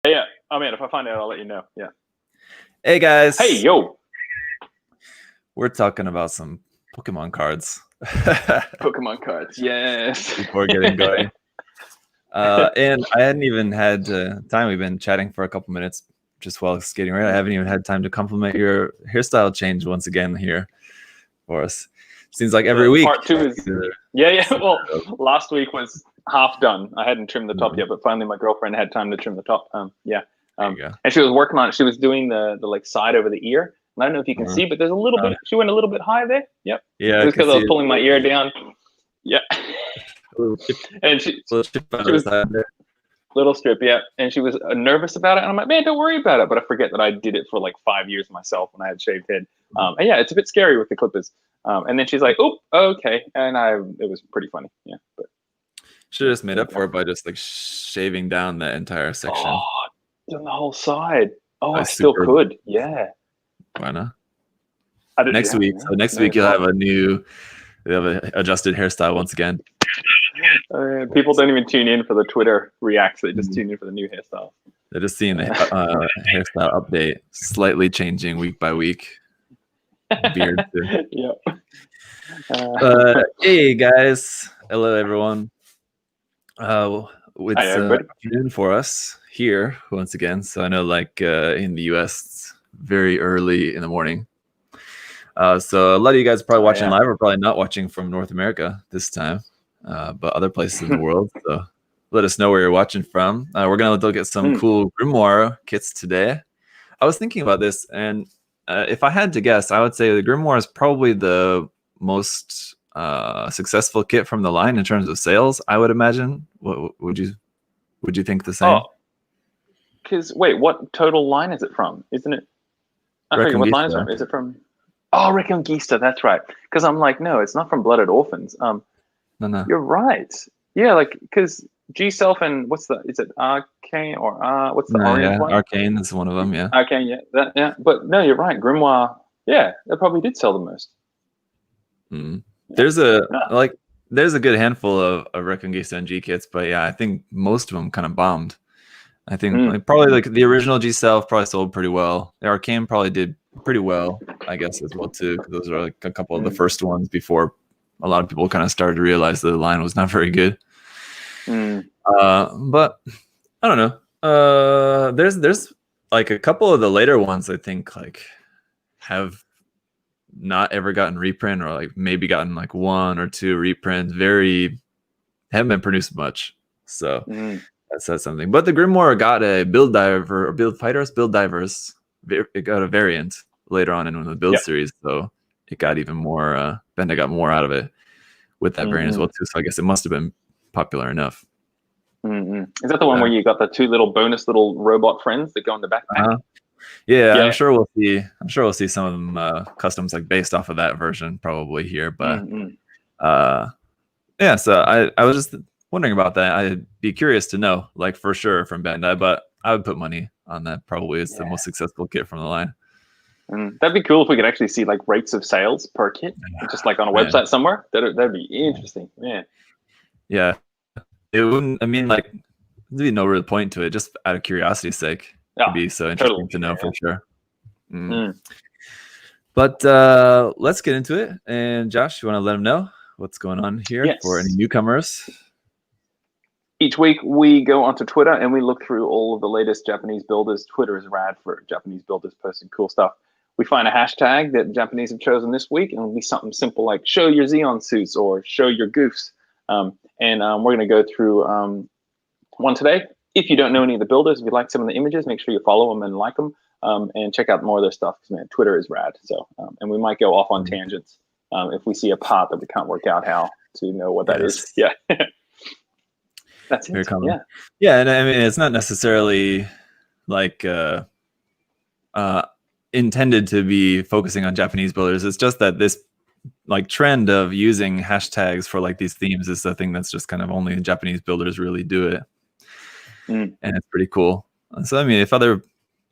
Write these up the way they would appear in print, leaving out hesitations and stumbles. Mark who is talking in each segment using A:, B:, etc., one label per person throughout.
A: Yeah. Oh man, if I find out, I'll let you know. Yeah.
B: Hey guys.
A: Hey, yo.
B: We're talking about some Pokemon cards.
A: Pokemon cards, yes.
B: Before getting going. And I hadn't even had time. We've been chatting for a couple minutes just while skating around. I haven't even had time to compliment your hairstyle change once again here for us. Seems like every week.
A: Part 2 is yeah. Well, last week was half done. I hadn't trimmed the top yet, but finally my girlfriend had time to trim the top. And she was working on it. She was doing the like side over the ear. And I don't know if you can see, but there's a little bit. She went a little bit high there. Yep.
B: Yeah.
A: Because I was pulling my ear down. Yeah. And she was little strip, yeah. And she was nervous about it. And I'm like, man, don't worry about it. But I forget that I did it for like 5 years myself when I had shaved head. And yeah, it's a bit scary with the clippers. And then she's like, oh, okay. And it was pretty funny. Yeah. But
B: should have just made up for it by just like shaving down that entire section.
A: Oh, doing the whole side. Oh, I still could. Yeah.
B: Why not? Next week. So next week you'll have an adjusted hairstyle once again.
A: People don't even tune in for the Twitter reacts. They just tune in for the new hairstyle.
B: They're just seeing the hairstyle update, slightly changing week by week. Beard too.
A: Yeah.
B: Hey guys, hello everyone. It's afternoon for us here once again. So I know, like in the US, it's very early in the morning. So a lot of you guys are probably watching live, or probably not watching from North America this time, but other places in the world. So let us know where you're watching from. We're gonna look at some cool Grimoire kits today. I was thinking about this, and if I had to guess, I would say the Grimoire is probably the most successful kit from the line in terms of sales. I would imagine. What would you think the same?
A: Because wait, what total line is it from? Isn't it? I forget what line it's from. Is it from? Oh, Reconquista. That's right. Because I'm like, no, it's not from Blooded Orphans.
B: No.
A: You're right. Yeah, like because G Self and is it Arcane or what's the orange one?
B: Arcane is one of them. Yeah.
A: Arcane, yeah. But no, you're right. Grimoire. Yeah, that probably did sell the most.
B: There's a good handful of Reconquista and G kits, but yeah, I think most of them kind of bombed. I think probably like the original G Self probably sold pretty well. The Arcane probably did pretty well, I guess, as well too, because those are like a couple of the first ones before a lot of people kind of started to realize that the line was not very good. But I don't know. There's like a couple of the later ones I think like have not ever gotten reprint, or like maybe gotten like 1 or 2 reprints. Haven't been produced much. So that says something. But the Grimoire got a build divers. It got a variant later on in one of the build series, so it got even more. Bandai got more out of it with that variant as well too. So I guess it must have been popular enough.
A: Is that the one where you got the 2 little bonus little robot friends that go in the backpack?
B: Yeah, I'm sure we'll see. I'm sure we'll see some of them customs like based off of that version probably here. But yeah, so I was just wondering about that. I'd be curious to know, like for sure from Bandai, but I would put money on that. Probably is the most successful kit from the line.
A: That'd be cool if we could actually see like rates of sales per kit, just like on a website somewhere. That'd be interesting.
B: Yeah, it wouldn't. I mean, like there'd be no real point to it. Just out of curiosity's sake, it'd be so interesting to know for sure. But let's get into it. And Josh, you want to let them know what's going on here for any newcomers?
A: Each week we go onto Twitter and we look through all of the latest Japanese builders. Twitter is rad for Japanese builders posting cool stuff. We find a hashtag that Japanese have chosen this week, and it'll be something simple like show your Xeon suits or show your goofs. And we're going to go through one today. If you don't know any of the builders, if you like some of the images, make sure you follow them and like them, and check out more of their stuff, because man, Twitter is rad. So, and we might go off on tangents if we see a part that we can't work out how to know what that is. Yeah. That's it.
B: Yeah, and I mean it's not necessarily like intended to be focusing on Japanese builders. It's just that this like trend of using hashtags for like these themes is the thing that's just kind of only Japanese builders really do it, and it's pretty cool. So I mean, if other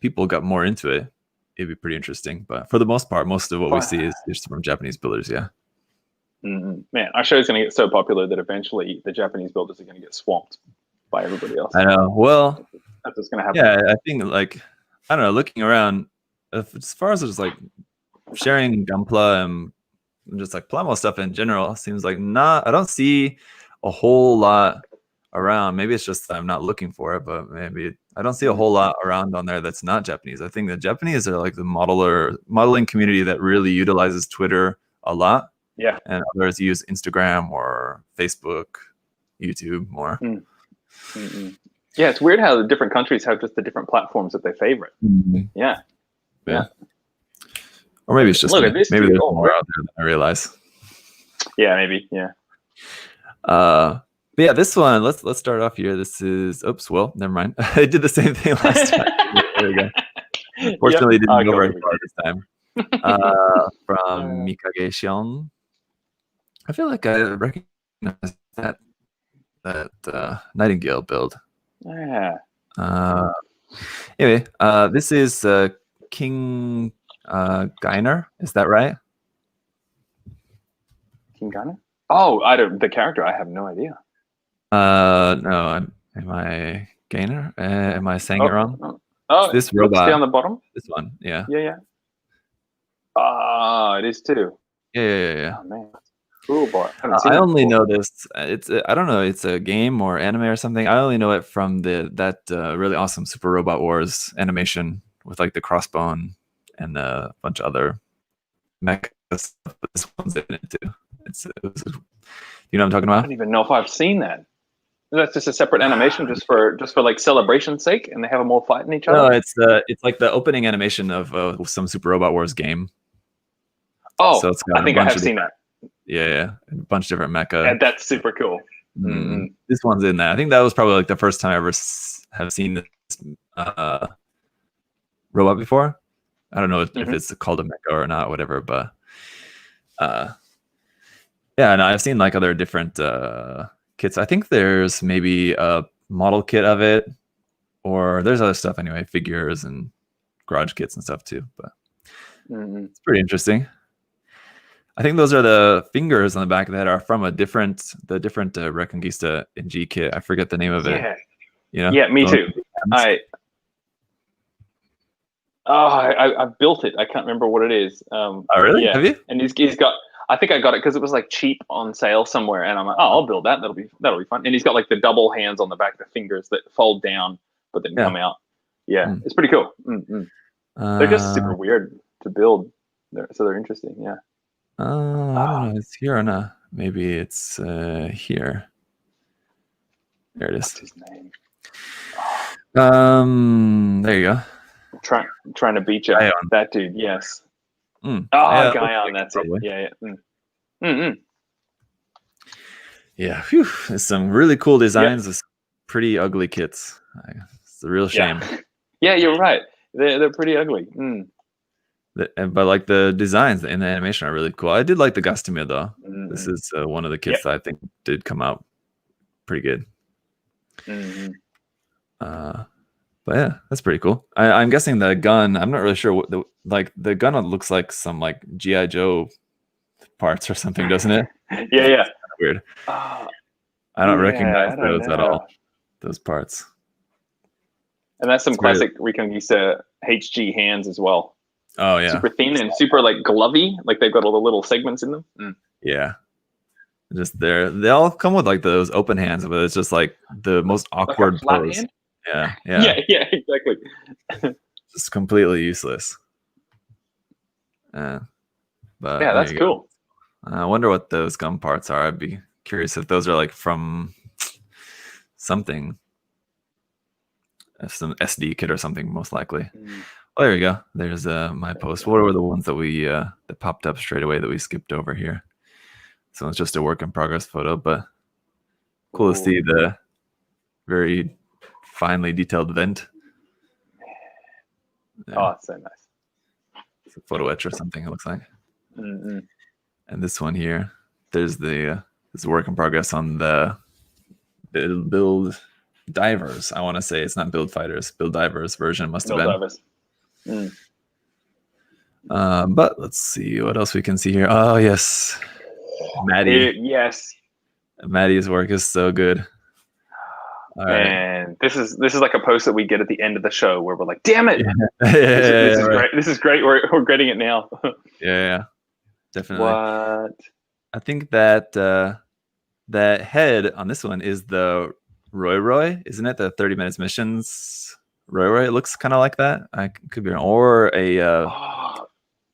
B: people got more into it, it'd be pretty interesting. But for the most part, most of what we see is just from Japanese builders. Yeah.
A: Man, our show is going to get so popular that eventually the Japanese builders are going to get swamped by everybody else.
B: I know. Well,
A: That's what's gonna happen.
B: Yeah, I think like I don't know. Looking around, as far as just like sharing Gunpla and just like Plamo stuff in general, seems like I don't see a whole lot around. Maybe it's just that I'm not looking for it, but maybe I don't see a whole lot around on there that's not Japanese. I think the Japanese are like the modeling community that really utilizes Twitter a lot.
A: Yeah.
B: And others use Instagram or Facebook, YouTube more.
A: Yeah, it's weird how the different countries have just the different platforms that they favorite. Yeah.
B: Or maybe it's just maybe there's more out there than I realize.
A: Yeah, maybe. Yeah.
B: But yeah, this one. Let's start off here. This is. Oops. Well, never mind. I did the same thing last time. There we go. Fortunately, didn't go very far this time. From Mikage Shion. I feel like I recognize that Nightingale build.
A: Yeah.
B: Anyway, this is King Geiner. Is that right?
A: King Geiner? Oh, the character. I have no idea.
B: No. Am I Gainer? Am I saying it wrong?
A: Oh,
B: this robot.
A: Stay on the bottom.
B: This one. Yeah.
A: Yeah. It is too.
B: Yeah.
A: Oh man. Cool, boy.
B: I only know this. It's I don't know. It's a game or anime or something. I only know it from that really awesome Super Robot Wars animation with like the crossbone and a bunch of other mecha stuff. But this one's in it too. You know what I'm talking about?
A: I don't even know if I've seen that. That's just a separate animation, just for like celebration's sake, and they have them all fighting each other.
B: No, it's like the opening animation of some Super Robot Wars game.
A: Oh, so I think I have seen that.
B: Yeah, a bunch of different mecha.
A: Yeah, that's super cool.
B: This one's in that. I think that was probably like the first time I ever have seen this robot before. I don't know if it's called a mecha or not, whatever. But yeah, no, I've seen like other different kits. I think there's maybe a model kit of it, or there's other stuff anyway, figures and garage kits and stuff too. But it's pretty interesting. I think those are the fingers on the back that are from the different Reconquista NG kit. I forget the name of it. You know?
A: Yeah, me too. I built it. I can't remember what it is.
B: Oh, really?
A: Yeah.
B: Have you?
A: And he's got. I think I got it because it was like cheap on sale somewhere, and I'm like, oh, I'll build that. That'll be fun. And he's got like the double hands on the back, the fingers that fold down but then come out. Yeah, it's pretty cool. They're just super weird to build. So they're interesting. Yeah.
B: I don't know. It's here or not? Maybe it's here. There it is.
A: What's his name?
B: There you go.
A: Trying to beat you. That dude. Yes. Guyon. That's probably it. Yeah.
B: Yeah. Whew. There's some really cool designs. With pretty ugly kits. It's a real shame.
A: Yeah, you're right. They're pretty ugly.
B: But like the designs in the animation are really cool. I did like the Gastomir though. This is one of the kits that I think did come out pretty good. But yeah, that's pretty cool. I'm guessing the gun. I'm not really sure what the gun looks like some like G.I. Joe parts or something, doesn't it?
A: Yeah.
B: Weird. I don't recognize those at all. Those parts.
A: And that's some classic Reconquista HG hands as well.
B: Oh yeah,
A: super thin and super like glovey, like they've got all the little segments in them.
B: Yeah, just they all come with like those open hands, but it's just like the most awkward
A: like a flat
B: pose.
A: Hand?
B: Yeah,
A: exactly.
B: Just completely useless. But
A: yeah, that's cool.
B: I wonder what those gun parts are. I'd be curious if those are like from something, some SD kit or something, most likely. Oh, there you go. There's my post. What were the ones that we that popped up straight away that we skipped over here? So it's just a work in progress photo, but cool to see the very finely detailed vent.
A: Oh, it's so nice.
B: It's a photo etch or something, it looks like. And this one here, there's the this work in progress on the build divers. I want to say it's not build fighters, build divers version must have been. Divers. But let's see what else we can see here. Oh yes, Maddie.
A: Yes,
B: Maddie's work is so good. All right.
A: Man, this is like a post that we get at the end of the show where we're like, "Damn it,
B: this
A: is great. This is great. We're getting it now."
B: yeah, definitely.
A: What?
B: I think that that head on this one is the Roy, isn't it? The 30 minutes missions Roy. It looks kind of like that. I could be wrong. Or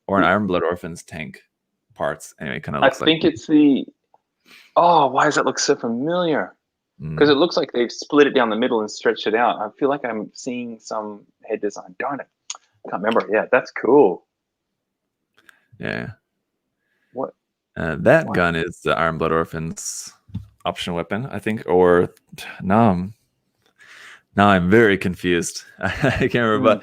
B: or an Iron Blood Orphans tank parts. Anyway, kind of looks like.
A: I think it's the. Oh, why does that look so familiar? Because it looks like they've split it down the middle and stretched it out. I feel like I'm seeing some head design. Darn it. I can't remember. Yeah, that's cool.
B: Yeah.
A: What?
B: That gun is the Iron Blood Orphans option weapon, I think. Or now I'm very confused. I can't remember.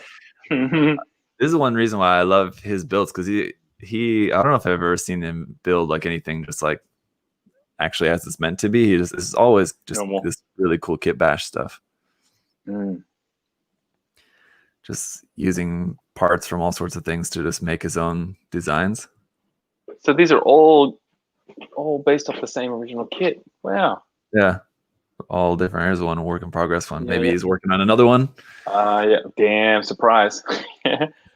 B: But this is one reason why I love his builds, because he I don't know if I've ever seen him build like anything just like actually as it's meant to be. He just is always just this really cool kit bash stuff. Just using parts from all sorts of things to just make his own designs.
A: So these are all based off the same original kit. Wow.
B: Yeah. All different. Here's one work in progress one. Maybe he's working on another one.
A: Yeah. Damn surprise.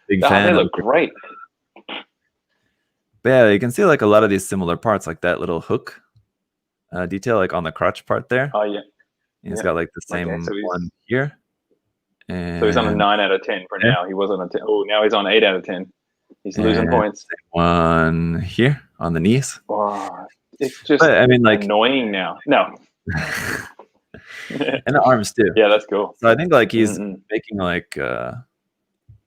B: Big fan.
A: They look great.
B: But yeah, you can see like a lot of these similar parts, like that little hook detail, like on the crotch part there.
A: Oh yeah.
B: And he's got like the same one here. And
A: so he's on a 9 out of 10 for now. He was on a 10. Oh, now he's on 8 out of 10. He's losing points.
B: One here on the knees.
A: Wow. It's just annoying now. No.
B: And the arms too.
A: Yeah, that's cool.
B: So I think like he's making like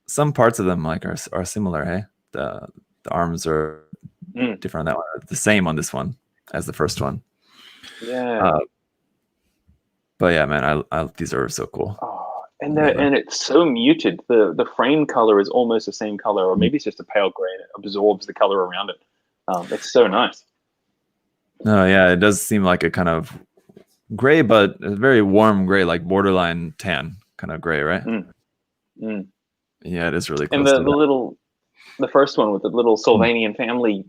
B: some parts of them like are similar. Hey, the arms are different on that one. The same on this one as the first one.
A: Yeah.
B: But yeah, man, I these are so cool.
A: Oh, and it's so muted. The frame color is almost the same color, or maybe it's just a pale gray and it absorbs the color around it. It's so nice.
B: No, yeah, it does seem like a kind of gray, but a very warm gray, like borderline tan kind of gray, right? Yeah, it is really close.
A: And the first one with the little Sylvanian family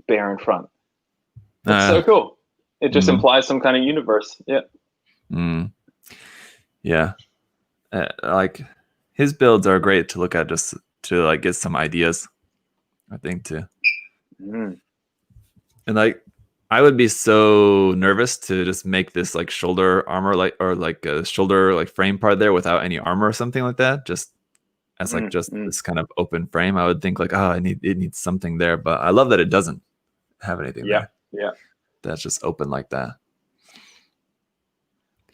A: bear in front. It's so cool. It just implies some kind of universe. Yeah.
B: Yeah. Like his builds are great to look at, just to like get some ideas, I think too. And like I would be so nervous to just make this like shoulder armor, or like a shoulder like frame part there without any armor or something like that, just as like just this kind of open frame. I would think like, oh, it needs something there, but I love that it doesn't have anything there.
A: Yeah.
B: That's just open like that.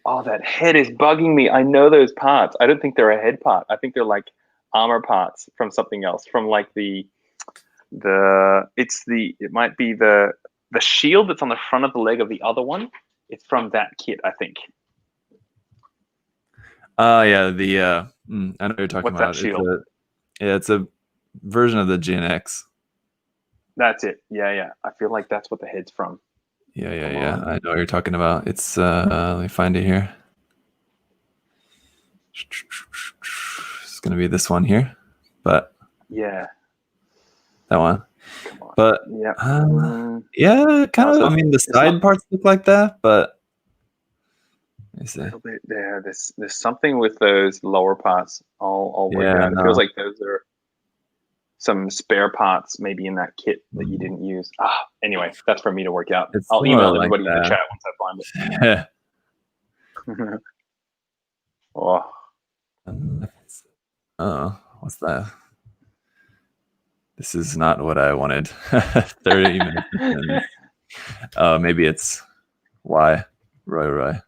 A: Oh, that head is bugging me. I know those parts. I don't think they're a head part. I think they're like armor parts from something else, from like it might be the shield that's on the front of the leg of the other one. It's from that kit, I think.
B: Yeah, I know what you're talking about.
A: That shield?
B: It's a version of the GNX.
A: That's it. Yeah. I feel like that's what the head's from.
B: Yeah. I know what you're talking about. It's let me find it here. It's gonna be this one here, but
A: yeah,
B: that one. But
A: yeah,
B: kind of. I mean, the side parts look like that, but let me see.
A: A little bit there. There's something with those lower parts. I'll work it out. It feels like those are some spare parts maybe in that kit that you didn't use. Anyway, that's for me to work out. I'll email everybody in the chat once I find it.
B: What's that? This is not what I wanted. 30 minutes. Maybe it's Roy.
A: Roy.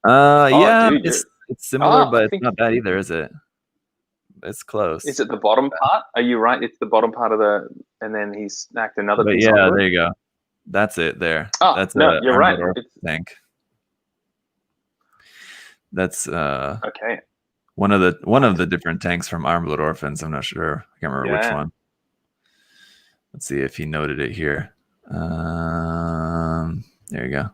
B: Yeah,
A: dude,
B: it's similar, but it's not that either, is it? It's close.
A: Is it the bottom part? Are you right? It's the bottom part of and then he snacked another piece.
B: Yeah, there you go. That's it there. That's
A: you're right.
B: Tank. That's
A: okay.
B: One of the different tanks from Iron Blood Orphans. I'm not sure. I can't remember which one. Let's see if he noted it here. There you go.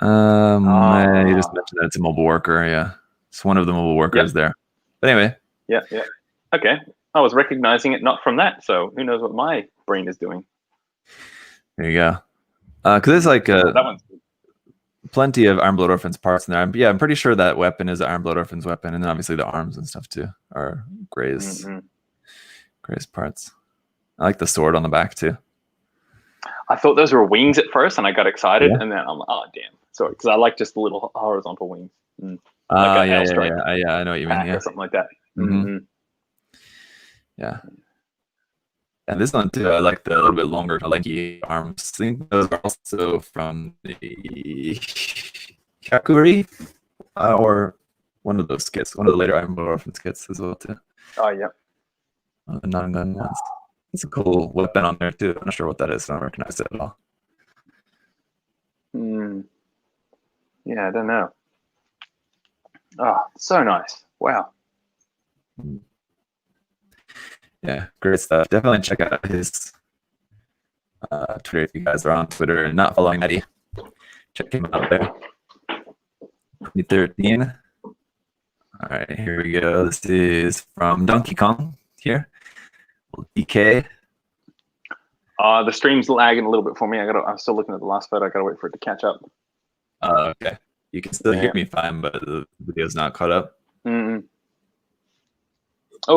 B: You just mentioned that it's a mobile worker. Yeah, it's one of the mobile workers there. But anyway.
A: Yeah. Okay. I was recognizing it not from that, so who knows what my brain is doing.
B: There you go. Because there's like
A: that one's good.
B: plenty of Iron Blood Orphans parts in there. I'm pretty sure that weapon is an Iron Blood Orphans weapon, and then obviously the arms and stuff too are Gray's parts. I like the sword on the back too.
A: I thought those were wings at first, and I got excited, and then I'm like, oh damn, sorry, because I like just the little horizontal wings.
B: Yeah, I know what you mean. Yeah,
A: or something like that.
B: Yeah. And this one too, I like the little bit longer, lanky arms. I think those are also from the Kakuri, or one of those skits, one of the later Iron Blood Orphan skits as well too.
A: Oh yeah.
B: The non-gun ones. It's a cool weapon on there too. I'm not sure what that is. I don't recognize it at all.
A: Yeah, I don't know. Oh, so nice. Wow.
B: Yeah, great stuff. Definitely check out his Twitter if you guys are on Twitter and not following Eddie. Check him out there. 2013. All right, here we go. This is from Donkey Kong here. DK.
A: The stream's lagging a little bit for me. I'm still looking at the last photo. I gotta wait for it to catch up.
B: Okay. You can still hear me fine, but the video's not caught up.
A: Oh,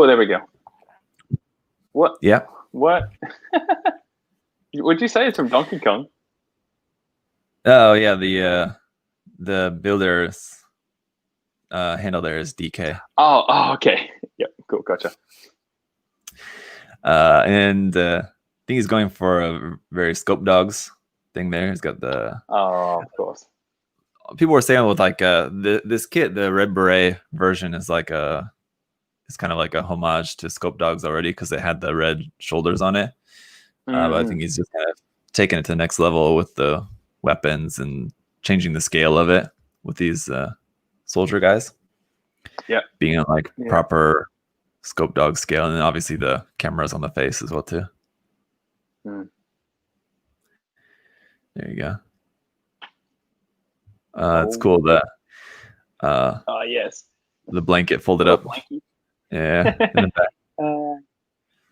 A: there we go. What?
B: Yeah.
A: What? What'd you say? It's from Donkey Kong?
B: Oh yeah, the builder's handle there is DK.
A: Oh, okay. Yep, cool, gotcha.
B: And I think he's going for a very Scope Dogs thing there. He's got the
A: of course.
B: People were saying with like this kit, the Red Beret version is like it's kind of like a homage to Scope Dogs already because it had the red shoulders on it. But I think he's just kind of taking it to the next level with the weapons and changing the scale of it with these soldier guys.
A: Yeah,
B: being on like proper Scope Dog scale, and then obviously the cameras on the face as well too. There you go. It's cool that
A: yes,
B: the blanket folded up.
A: Blanket.
B: Yeah. In the back.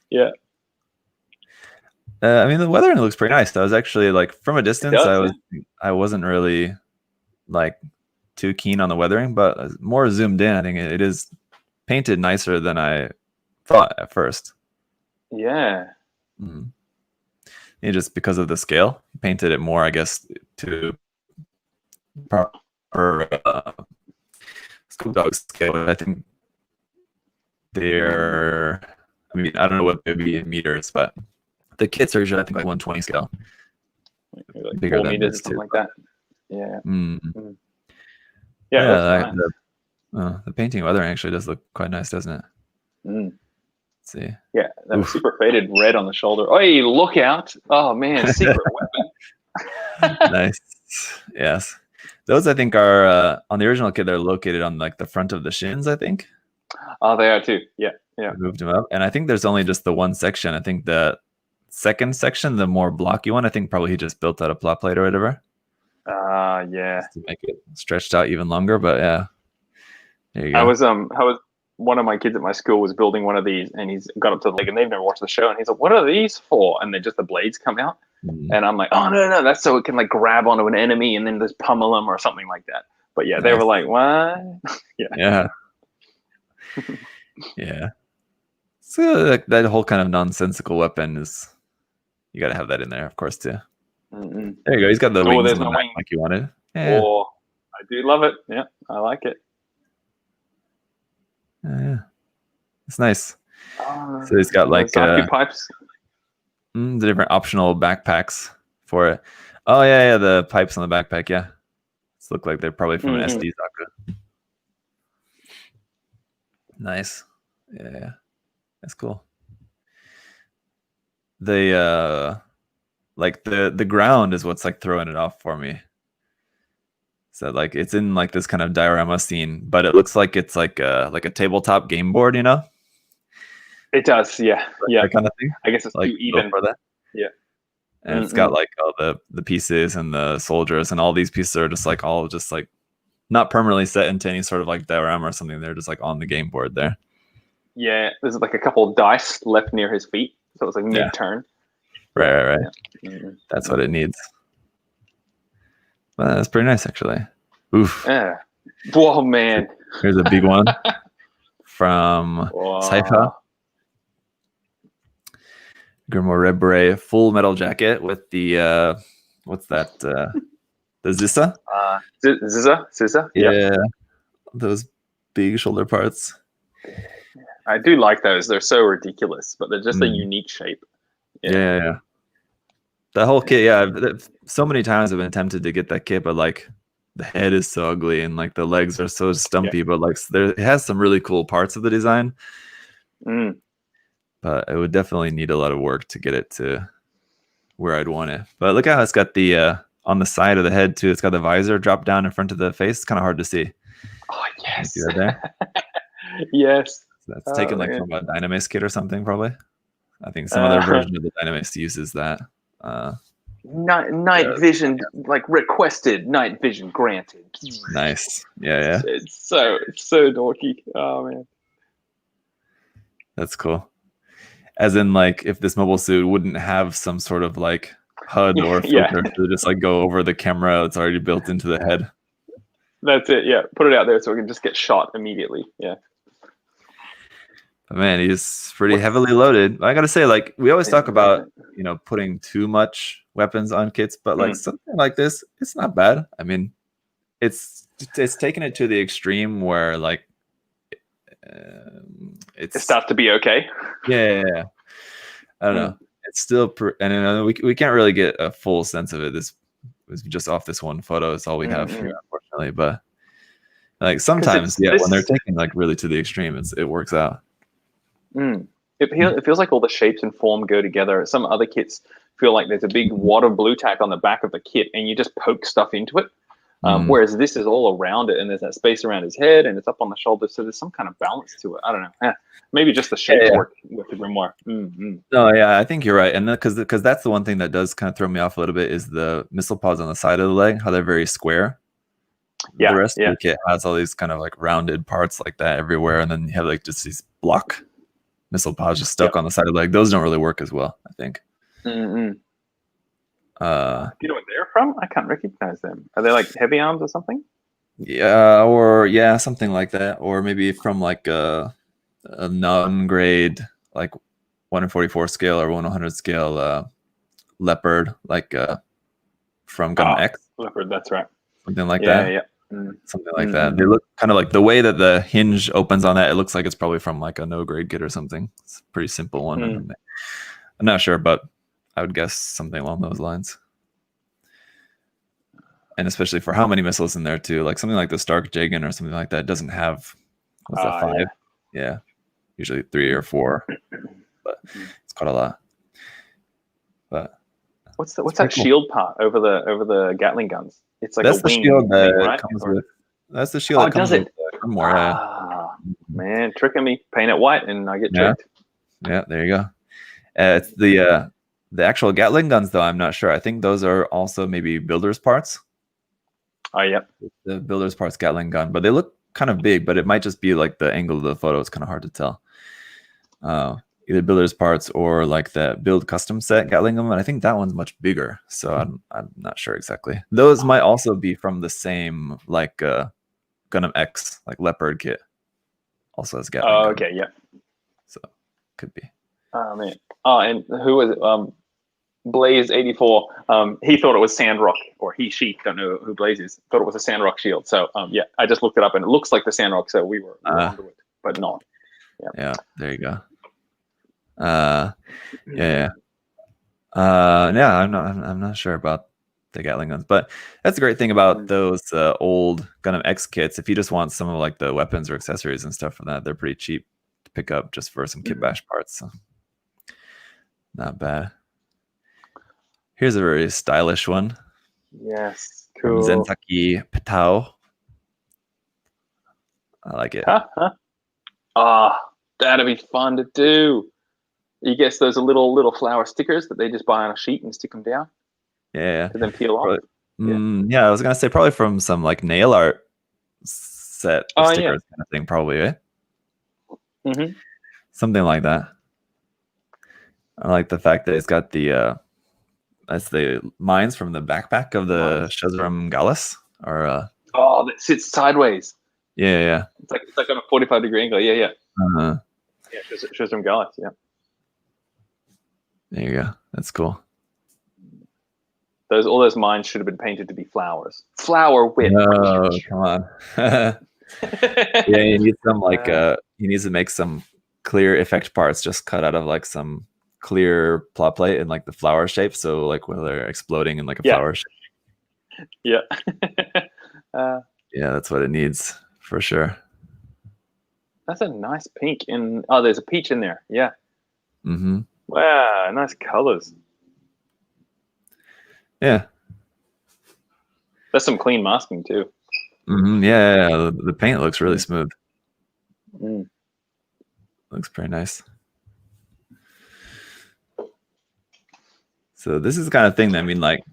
A: Yeah.
B: I mean, the weathering looks pretty nice. I was actually like from a distance, I wasn't really like too keen on the weathering, but more zoomed in, I think it is painted nicer than I thought at first.
A: Yeah.
B: Yeah, just because of the scale, painted it more, I guess, to proper Scope Dog scale. I think they're, I mean, I don't know what they'd be in meters, but the kits are usually, I think, like 120 scale.
A: Like bigger 4 meters, something like that. Yeah.
B: Yeah, the painting weathering actually does look quite nice, doesn't it? Let's see.
A: Yeah, that super faded red on the shoulder. Oh, hey, look out. Oh, man, secret weapon.
B: Nice. Yes. Those, I think, are, on the original kit, they're located on, like, the front of the shins, I think.
A: Oh, they are too. Yeah.
B: I moved them up. And I think there's only just the one section. I think the second section, the more blocky one, I think probably he just built out a plot plate or whatever.
A: Yeah.
B: Just to make it stretched out even longer, but yeah. There you go.
A: I was one of my kids at my school was building one of these, and he's got up to the leg, and they've never watched the show, and he's like, "What are these for?" And then just the blades come out, and I'm like, "Oh no, that's so it can like grab onto an enemy and then just pummel them or something like that." But yeah, they were like, "What?"
B: Yeah. Yeah. So that whole kind of nonsensical weapon is, you got to have that in there, of course, too. There you go. He's got the wings on the back like you wanted. Yeah.
A: Oh, I do love it. Yeah, I like it.
B: Yeah, it's nice. So he's got like
A: pipes.
B: The different optional backpacks for it. Oh yeah, the pipes on the backpack. Yeah, this look like they're probably from an SD Zaka. Nice. Yeah, that's cool. The like the ground is what's like throwing it off for me. So like it's in like this kind of diorama scene, but it looks like it's like a tabletop game board, you know?
A: It does, yeah.
B: That kind of thing.
A: I guess it's
B: like
A: too even
B: for that.
A: Yeah.
B: And it's got like all the pieces and the soldiers, and all these pieces are just like not permanently set into any sort of like diorama or something. They're just like on the game board there.
A: Yeah, there's like a couple of dice left near his feet, so it's like mid-turn.
B: Right. Yeah. That's what it needs. Well, that's pretty nice, actually. Oof.
A: Yeah. Whoa, man.
B: Here's a big one from Saifa. Grimoire Red Beret full metal jacket with the what's that? The Zissa?
A: Zissa.
B: Yeah.
A: Yep.
B: Those big shoulder parts.
A: I do like those. They're so ridiculous, but they're just a unique shape.
B: Yeah. That whole kit, so many times I've been tempted to get that kit, but like the head is so ugly and like the legs are so stumpy, but like it has some really cool parts of the design. But it would definitely need a lot of work to get it to where I'd want it. But look how it's got the on the side of the head too. It's got the visor drop down in front of the face. It's kind of hard to see.
A: Oh yes.
B: See that there?
A: Yes.
B: So that's taken like from a Dynamis kit or something, probably. I think some other version of the Dynamis uses that.
A: Night vision, like requested. Night vision granted.
B: Nice. Yeah.
A: It's so dorky. Oh man.
B: That's cool. As in, like, if this mobile suit wouldn't have some sort of like HUD or filter to just like go over the camera, it's already built into the head.
A: That's it. Yeah, put it out there so we can just get shot immediately. Yeah.
B: But man, he's pretty heavily loaded. I gotta say, like, we always talk about putting too much weapons on kits, but like something like this, it's not bad. I mean, it's taking it to the extreme where like it
A: starts to be okay.
B: Yeah. I don't know. It's still, and we can't really get a full sense of it. This was just off this one photo. It's all we have here, unfortunately. But like sometimes, when they're taking like really to the extreme, it works out.
A: It feels like all the shapes and form go together. Some other kits feel like there's a big wad of blue tack on the back of the kit, and you just poke stuff into it. Whereas this is all around it, and there's that space around his head, and it's up on the shoulder, so there's some kind of balance to it. I don't know. Maybe just the shapes work with the Grimoire.
B: No, yeah, I think you're right, and because that's the one thing that does kind of throw me off a little bit is the missile pods on the side of the leg, how they're very square. The rest of the kit has all these kind of like rounded parts like that everywhere, and then you have like just these block missile pods just stuck on the side of the leg. Those don't really work as well, I think.
A: Do you know what they're from? I can't recognize them. Are they like heavy arms or something?
B: Yeah, something like that, or maybe from like a non-grade like 1/44 scale or 1/100 scale leopard, like from Gundam X.
A: Leopard, that's right.
B: Something like that.
A: Yeah.
B: Something like that. They look kind of like the way that the hinge opens on that. It looks like it's probably from like a no-grade kit or something. It's a pretty simple one. I'm not sure, but I would guess something along those lines. And especially for how many missiles in there too, like something like the Stark Jagan or something like that doesn't have 5? Yeah, usually 3 or 4, but it's quite a lot. But
A: what's that shield part over the Gatling guns? It's like
B: that's
A: a wing
B: the shield that
A: right?
B: comes with. That's the shield that comes with Grimoire.
A: Man, tricking me. Paint it white, and I get tricked.
B: Yeah, there you go. It's the actual Gatling guns, though. I'm not sure. I think those are also maybe builders parts.
A: Oh, yeah.
B: The builder's parts Gatling gun, but they look kind of big, but it might just be like the angle of the photo. It's kind of hard to tell. Either builder's parts or like the build custom set Gatling gun, and I think that one's much bigger. So I'm not sure exactly. Those might also be from the same like Gundam X, like Leopard kit. Also has Gatling gun.
A: Okay, yeah.
B: So could be.
A: Oh man. Oh, and who was it? Blaze 84, he thought it was Sandrock, or she, don't know who Blaze is, thought it was a Sandrock shield. So I just looked it up and it looks like the Sandrock, so we were onto it, but not.
B: Yeah, there you go. I'm not sure about the Gatling guns, but that's the great thing about those old Gundam X kits. If you just want some of like the weapons or accessories and stuff for that, they're pretty cheap to pick up just for some kit bash parts. So not bad. Here's a very stylish one.
A: Yes, cool.
B: Zensaki Pitao. I like it.
A: That'd be fun to do. You guess those are little flower stickers that they just buy on a sheet and stick them down.
B: Yeah.
A: To then peel off.
B: I was gonna say probably from some like nail art set of stickers kind of thing, probably, right? Something like that. I like the fact that it's got the That's the mines from the backpack of the Shazram Gallus. Or
A: oh, that sits sideways.
B: Yeah.
A: It's like on a 45-degree angle. Yeah.
B: Uh-huh.
A: Yeah, shows some galaxy. Yeah.
B: There you go. That's cool.
A: All those mines should have been painted to be flowers. Flower whip.
B: No, come on. Yeah, he needs some he needs to make some clear effect parts just cut out of like some clear plot plate in like the flower shape. So like when they're exploding in like a flower shape.
A: Yeah.
B: Yeah, that's what it needs for sure.
A: That's a nice pink. There's a peach in there. Yeah.
B: Mm-hmm.
A: Wow, nice colors.
B: Yeah.
A: That's some clean masking too.
B: Mm-hmm. Yeah. The paint looks really smooth. Looks pretty nice. So this is the kind of thing that, I mean, like,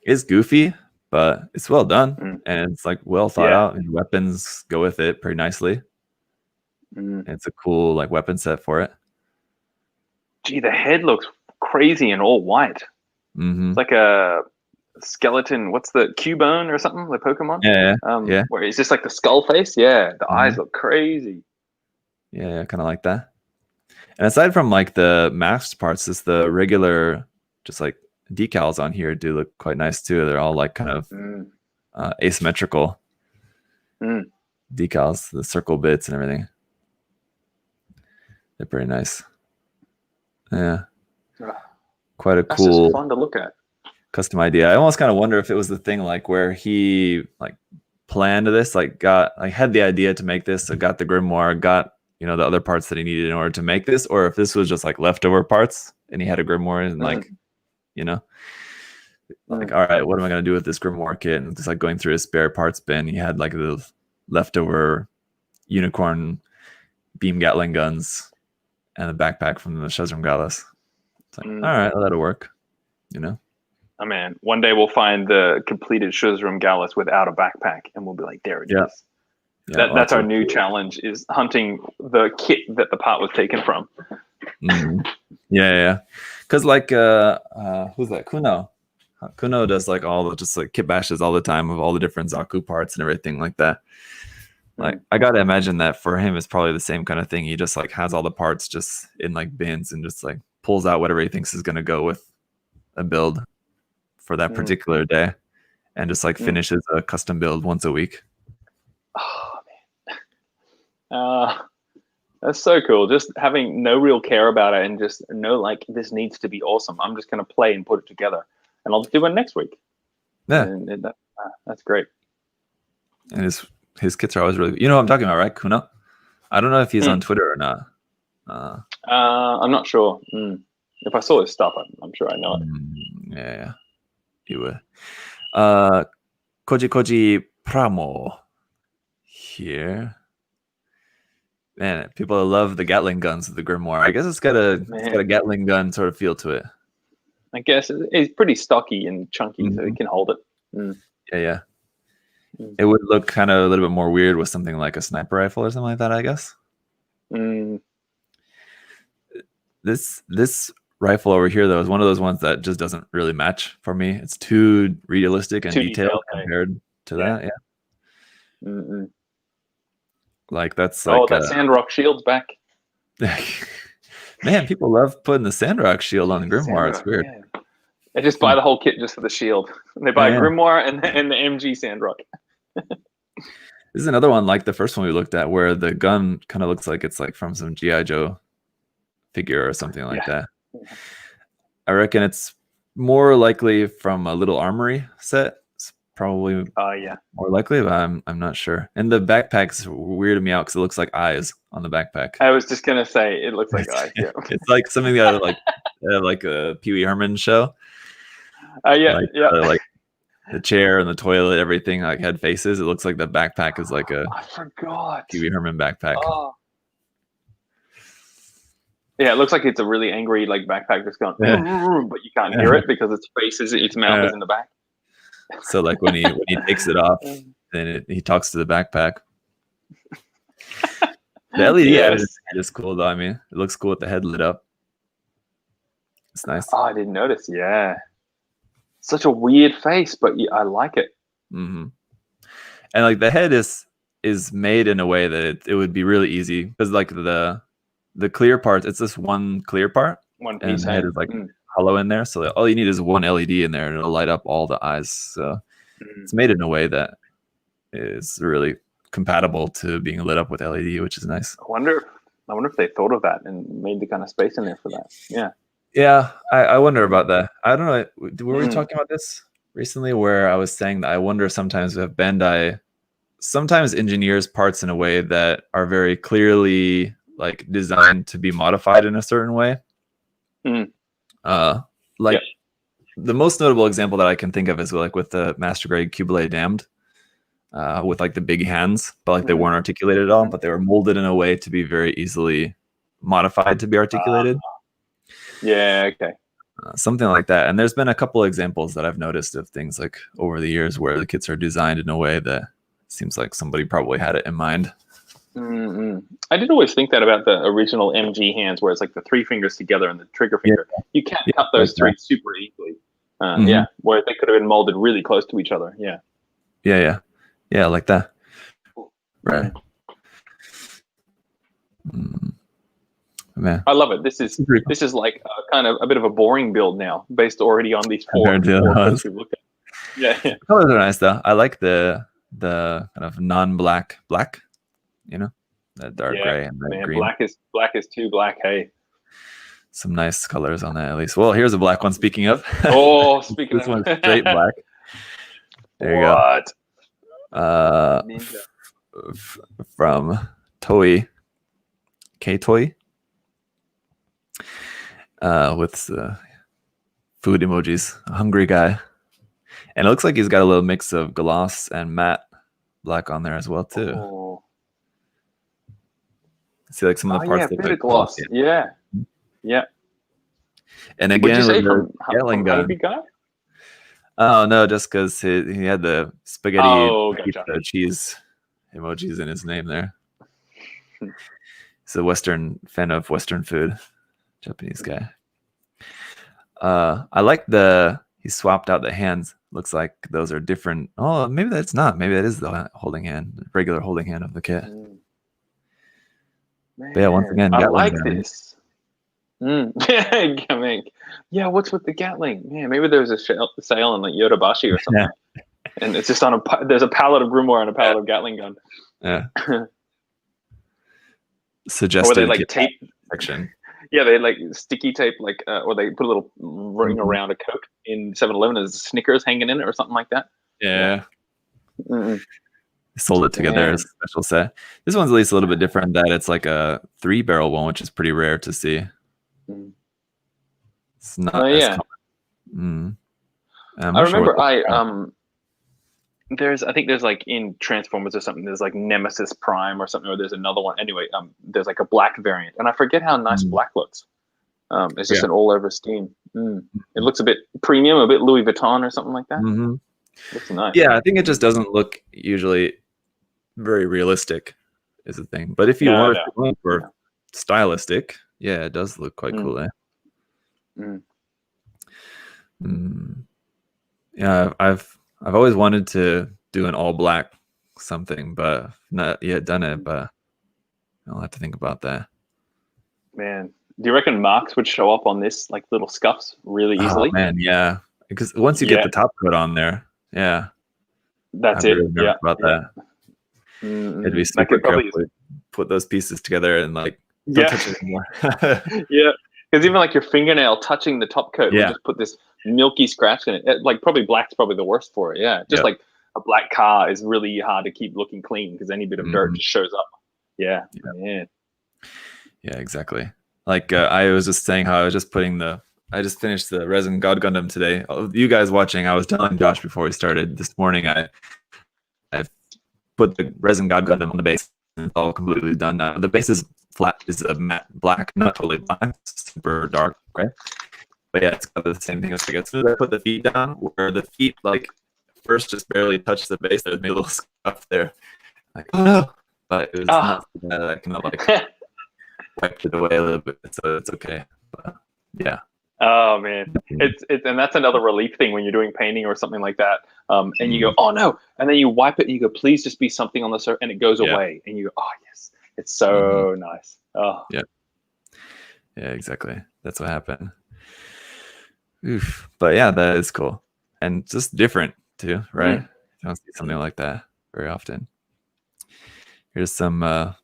B: it's goofy, but it's well done, and it's like well thought out, and weapons go with it pretty nicely. It's a cool like weapon set for it.
A: Gee, the head looks crazy and all white. It's like a skeleton. What's the Cubone or something? The Pokemon?
B: Yeah.
A: Where it's just like the skull face. Yeah, the eyes look crazy.
B: Yeah, kind of like that. And aside from like the masked parts, just the regular, just like decals on here do look quite nice too. They're all like kind of asymmetrical decals, the circle bits and everything. They're pretty nice. Yeah, quite a cool.
A: That's just fun to look at.
B: Custom idea. I almost kind of wonder if it was the thing like where he like planned this, like had the idea to make this, so got the grimoire, got the other parts that he needed in order to make this, or if this was just like leftover parts and he had a grimoire and like like, all right, what am I gonna do with this grimoire kit? And just like going through his spare parts bin, he had like the leftover unicorn beam Gatling guns and the backpack from the Shazram Gallus. It's like, all right, that'll work.
A: Oh man, one day we'll find the completed Shazram Gallus without a backpack, and we'll be like, there it is. Yeah, that's our new challenge: is hunting the kit that the part was taken from.
B: Yeah. Because like, who's that? Kuno. Kuno does like all the just like kit bashes all the time of all the different Zaku parts and everything like that. Like, I gotta imagine that for him it's probably the same kind of thing. He just like has all the parts just in like bins and just like pulls out whatever he thinks is gonna go with a build for that particular day, and just like finishes a custom build once a week.
A: Oh man, that's so cool. Just having no real care about it and just know like this needs to be awesome. I'm just gonna play and put it together, and I'll do it next week.
B: Yeah,
A: and that's great.
B: And his kits are always really. You know what I'm talking about, right, Kuno? I don't know if he's on Twitter or not.
A: I'm not sure. If I saw his stuff, I'm sure I know it.
B: Yeah. You would. Koji Plamo here. Man, people love the Gatling guns of the Grimoire. I guess it's got a Gatling gun sort of feel to it.
A: I guess it's pretty stocky and chunky, so it can hold it.
B: Yeah. It would look kind of a little bit more weird with something like a sniper rifle or something like that, I guess. This rifle over here, though, is one of those ones that just doesn't really match for me. It's too realistic and detailed compared to that. Yeah. Like that's like
A: that Sandrock shield's back.
B: Man, people love putting the Sandrock shield on the Grimoire. It's weird.
A: Yeah. They just buy the whole kit just for the shield. They buy a Grimoire and the MG Sandrock.
B: This is another one like the first one we looked at, where the gun kind of looks like it's like from some G.I. Joe figure or something like that. I reckon it's more likely from a Little Armory set. It's probably more likely, but I'm not sure. And the backpack's weirded me out because it looks like eyes on the backpack.
A: I was just gonna say it looks like eyes. Yeah.
B: It's like something out of like a Pee Wee Herman show. Like the chair and the toilet, everything like had faces. It looks like the backpack is like a
A: I forgot
B: Pee Wee Herman backpack.
A: Yeah, it looks like it's a really angry like backpack that's going, but you can't hear it because its mouth is in the back.
B: So like when he takes it off, then he talks to the backpack. The LED is cool though. I mean, it looks cool with the head lit up. It's nice.
A: Oh, I didn't notice. Yeah. such a weird face, but yeah, I like it.
B: Mm-hmm. And like the head is made in a way that it would be really easy, because like the clear part, it's just one clear part,
A: One
B: and
A: piece.
B: the head is like hollow in there, so all you need is one LED in there and it'll light up all the eyes. So it's made in a way that is really compatible to being lit up with LED, which is nice.
A: I wonder if they thought of that and made the kind of space in there for that.
B: Yeah, I wonder about that. I don't know. Were we talking about this recently, where I was saying that I wonder sometimes if Bandai sometimes engineers parts in a way that are very clearly like designed to be modified in a certain way. Like the most notable example that I can think of is like with the Master Grade Cubelay Damned, with like the big hands, but like they weren't articulated at all, but they were molded in a way to be very easily modified to be articulated.
A: Okay.
B: Something like that. And there's been a couple of examples that I've noticed of things like over the years where the kits are designed in a way that seems like somebody probably had it in mind.
A: I did always think that about the original MG hands, where it's like the 3 fingers together and the trigger finger. You can't cut those three super easily. Where they could have been molded really close to each other.
B: Yeah, like that. Right. Man,
A: I love it. This is like kind of a bit of a boring build now, based already on these four codes we've looked at. Yeah.
B: Colors are nice though. I like the kind of non-black black, you know, that dark gray and that green.
A: Black is too black. Hey,
B: some nice colors on that at least. Well, here's a black one. Speaking of,
A: speaking
B: this one's straight black. There you go. From Toei, K-Toy, with food emojis, a hungry guy. And it looks like he's got a little mix of gloss and matte black on there as well too. See like some of the parts that
A: like gloss. Yeah.
B: And again, with
A: from
B: Gatling gun.
A: Guy?
B: Oh no, just because he had the spaghetti
A: gotcha.
B: Cheese emojis in his name there. He's a Western fan of Western food, Japanese guy. I like he swapped out the hands. Looks like those are different. Oh, maybe that's not. Maybe that is the holding hand, the regular holding hand of the kit. But yeah, once again,
A: I like this. Yeah, what's with the Gatling? Man, maybe there's a sale on like Yodobashi or something. And it's just there's a pallet of Grimoire and a pallet of Gatling gun.
B: Yeah. Suggested
A: or they like tape
B: section.
A: Yeah, they like sticky tape, like, or they put a little ring around a Coke in 7-Eleven as Snickers hanging in it or something like that.
B: Yeah. Sold it together as a special set. This one's at least a little bit different, that it's like a 3-barrel one, which is pretty rare to see. It's not as common.
A: I remember I think there's like in Transformers or something, there's like Nemesis Prime or something, or there's another one. Anyway, there's like a black variant, and I forget how nice black looks. It's just an all-over scheme. It looks a bit premium, a bit Louis Vuitton or something like that. Looks nice.
B: Yeah, I think it just doesn't look usually very realistic, is the thing. But if you want to go for stylistic, it does look quite cool. Yeah, I've always wanted to do an all black something, but not yet done it. But I'll have to think about that.
A: Man, do you reckon marks would show up on this, like little scuffs, really easily?
B: Oh, man, yeah. Because once you get the top coat on there,
A: that's it.
B: Really about that. It'd be super careful to put those pieces together and like don't touch it anymore.
A: Because even like your fingernail touching the top coat would just put this milky scratch in it. Like probably black's probably the worst for it. Just like a black car is really hard to keep looking clean because any bit of dirt just shows up. Yeah,
B: exactly. Like I was just saying how I was just I just finished the Resin God Gundam today. You guys watching, I was telling Josh before we started this morning, I put the Resin God Gundam on the base and it's all completely done now. The base is flat, is a matte black, not totally black, super dark gray. But yeah, it's got the same thing as as soon as I put the feet down, where the feet like first just barely touched the base, there's a little scuff there. Like, oh no. But it was not so bad. I kind of like wiped it away a little bit, so it's okay. But, yeah.
A: Oh man, it's and that's another relief thing when you're doing painting or something like that. And you go, oh no, and then you wipe it and you go, please just be something on the surface, and it goes away, and you go, oh yes, it's so nice. Oh
B: yeah, exactly. That's what happened. Oof. But yeah, that is cool and just different too, right? You don't see something like that very often. Here's some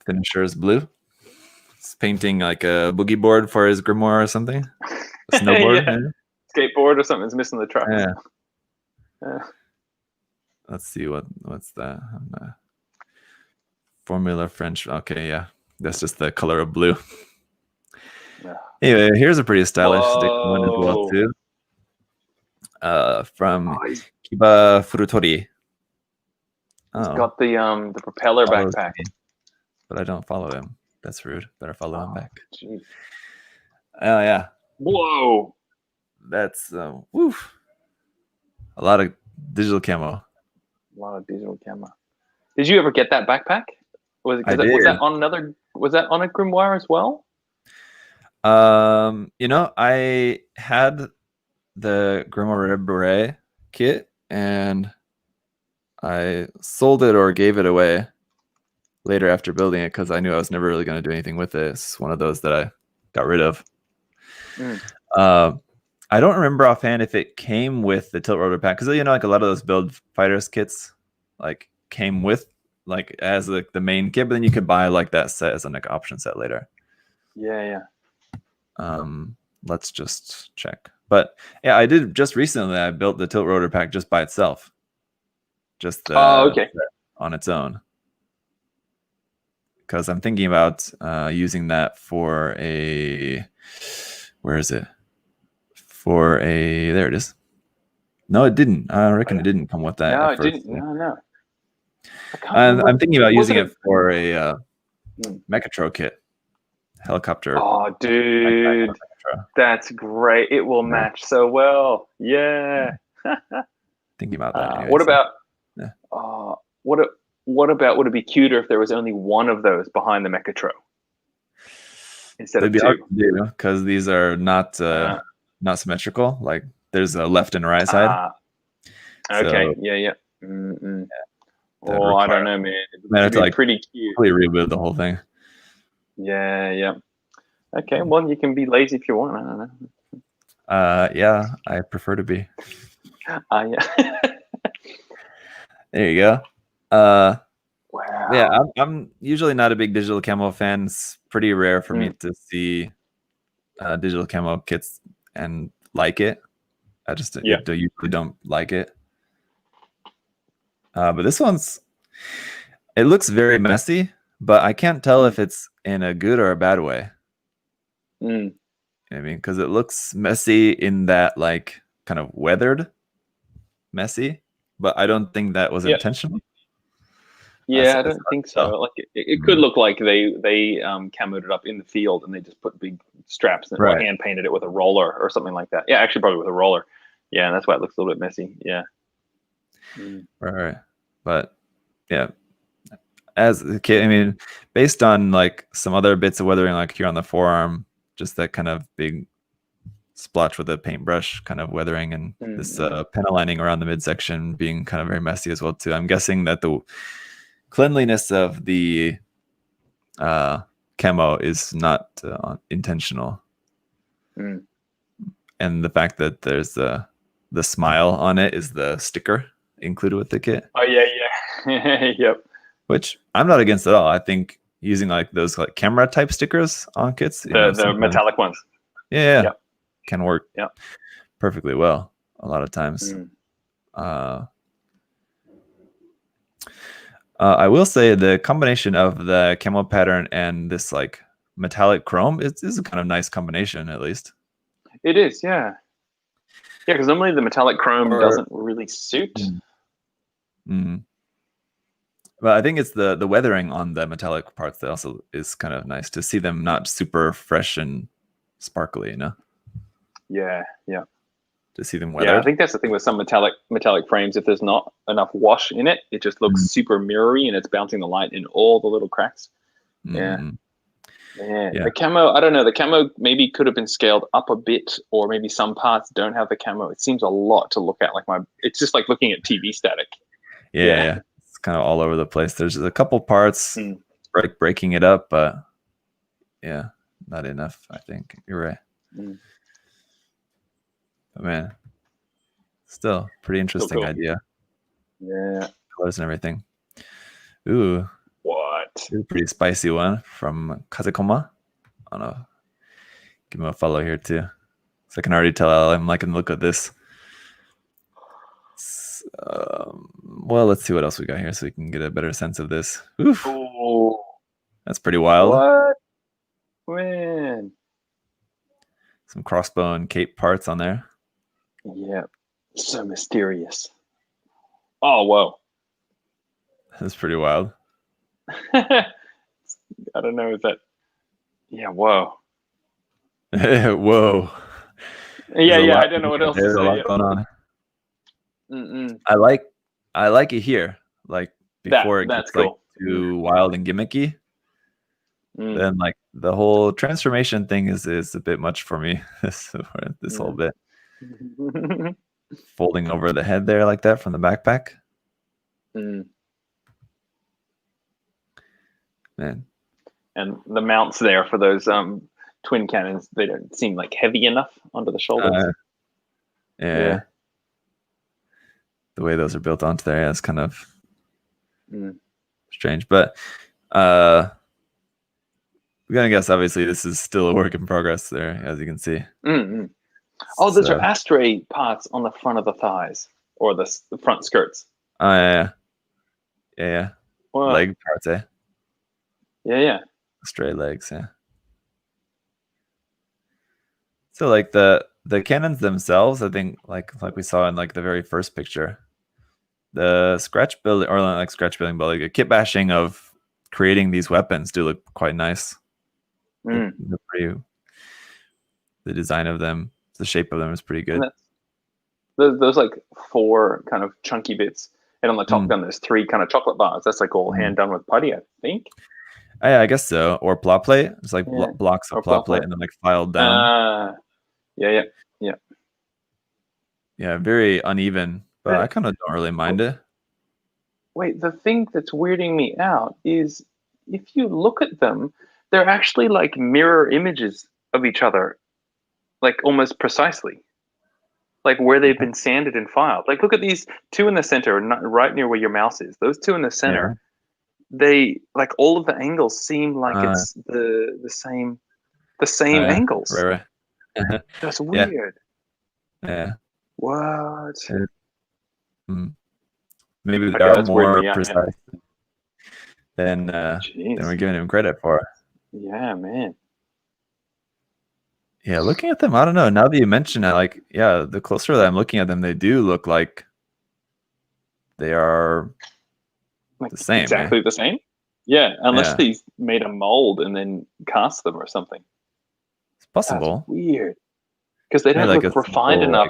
B: finishers blue. He's painting like a boogie board for his grimoire or something. A snowboard,
A: skateboard or something. It's missing the truck.
B: Yeah. Let's see what's that. Formula French. Okay, yeah, that's just the color of blue. Yeah. Anyway, here's a pretty stylish stick one as well too. From Kiba Furutori.
A: He's got the propeller backpack.
B: But I don't follow him. That's rude. Better follow him back. Geez. Oh yeah.
A: Whoa.
B: That's woof. A lot of digital camo.
A: Did you ever get that backpack? Was that on a Grimoire as well?
B: I had the Grimoire kit and I sold it or gave it away later after building it because I knew I was never really going to do anything with it. It's one of those that I got rid of. I don't remember offhand if it came with the tilt rotor pack because like a lot of those Build Fighters kits like came with like as like the main kit, but then you could buy like that set as an like option set later.
A: Yeah.
B: Let's just check. But yeah, I did just recently. I built the tilt rotor pack just by itself, just on its own. Because I'm thinking about using that for a. Where is it? For a. There it is. No, it didn't. I reckon it didn't come with that.
A: No, it didn't. No.
B: I'm thinking about using it for a Mechatro kit. Helicopter.
A: Oh, dude, that's great! It will match so well. Yeah.
B: Thinking about that. Anyway,
A: what about? What about? Would it be cuter if there was only one of those behind the Mechatro instead of two?
B: Hard to do because these are not symmetrical. Like there's a left and right side.
A: Okay. So, yeah. Oh, I don't know, man. It'd be pretty cute.
B: Really rebuild the whole thing.
A: Yeah. Okay, well, you can be lazy if you want. I don't know.
B: Yeah, I prefer to be.
A: Yeah.
B: There you go.
A: Wow.
B: Yeah, I'm usually not a big digital camo fan. It's pretty rare for me to see digital camo kits and like it. I just usually don't like it. But this it looks very messy, but I can't tell if it's in a good or a bad way. You know what I mean, because it looks messy in that like kind of weathered messy, but I don't think that was intentional.
A: Yeah, I don't think so. Like it could look like they camoed it up in the field and they just put big straps and hand painted it with a roller or something like that. Yeah, actually probably with a roller. Yeah, and that's why it looks a little bit messy. Yeah.
B: Right. But yeah, as a kid, I mean, based on like some other bits of weathering, like here on the forearm, just that kind of big splotch with a paintbrush kind of weathering, and this panel lining around the midsection being kind of very messy as well too. I'm guessing that the cleanliness of the camo is not intentional, and the fact that there's the smile on it is the sticker included with the kit.
A: Oh yeah. Yep.
B: Which I'm not against at all. I think using like those like camera type stickers on kits,
A: the metallic ones,
B: can work perfectly well a lot of times. I will say the combination of the camo pattern and this like metallic chrome is a kind of nice combination, at least.
A: It is, yeah. Yeah, because normally the metallic chrome doesn't really suit.
B: But I think it's the weathering on the metallic parts that also is kind of nice to see them not super fresh and sparkly,
A: Yeah.
B: To see them weathered.
A: Yeah, I think that's the thing with some metallic frames. If there's not enough wash in it, it just looks super mirrory and it's bouncing the light in all the little cracks. Yeah. Yeah, the camo, I don't know. The camo maybe could have been scaled up a bit, or maybe some parts don't have the camo. It seems a lot to look at. It's just like looking at TV static.
B: Yeah. It's kind of all over the place. There's a couple parts breaking it up, but yeah, not enough. I think you're right. But man, still pretty interesting cool. idea.
A: Yeah,
B: colors and everything. Ooh.
A: What?
B: A pretty spicy one from Kazekoma. I don't know. Give him a follow here too. So I can already tell I'm liking the look of this. Well, let's see what else we got here so we can get a better sense of this. Oof.
A: Oh,
B: that's pretty wild.
A: What? Man.
B: Some crossbow and cape parts on there.
A: Yeah. So mysterious. Oh, whoa.
B: That's pretty wild.
A: I don't know. Is that? Yeah. Whoa.
B: Whoa.
A: Yeah. I don't know what else to say.
B: There's a lot going on. I like it here. Like before it gets cool. Like too wild and gimmicky. Then like the whole transformation thing is a bit much for me. this whole bit. Folding over the head there like that from the backpack. Man.
A: And the mounts there for those twin cannons, they don't seem like heavy enough onto the shoulders.
B: Yeah. The way those are built onto there, it's kind of strange. But we're gonna guess obviously this is still a work in progress there, as you can see.
A: Oh, those are ashtray parts on the front of the thighs or the front skirts.
B: Oh yeah. Wow. Leg parts, eh?
A: Yeah.
B: Stray legs, yeah. So like the cannons themselves, I think like we saw in like the very first picture, the scratch building or not like scratch building, but like a kit bashing of creating these weapons do look quite nice. The design of them, the shape of them is pretty good.
A: Those like 4 kind of chunky bits, and on the top gun there's 3 kind of chocolate bars. That's like all hand done with putty, I think.
B: Yeah, I guess so. Or plot plate. It's like blocks of plot plate and then like filed down.
A: Yeah.
B: Yeah, very uneven, but I kind of don't really mind it.
A: Wait, the thing that's weirding me out is if you look at them, they're actually like mirror images of each other, like almost precisely. Like where they've been sanded and filed. Like look at these 2 in the center, right near where your mouse is. Those 2 in the center. Yeah. They like all of the angles seem like it's the same angles.
B: Right.
A: That's weird.
B: Yeah.
A: What?
B: Maybe they are more precise than we're giving him credit for.
A: Yeah, man.
B: Yeah, looking at them, I don't know. Now that you mention it, like, yeah, the closer that I'm looking at them, they do look like they are the same.
A: Exactly the same? Yeah, unless they made a mold and then cast them or something.
B: It's possible.
A: That's weird. Because they don't look refined enough.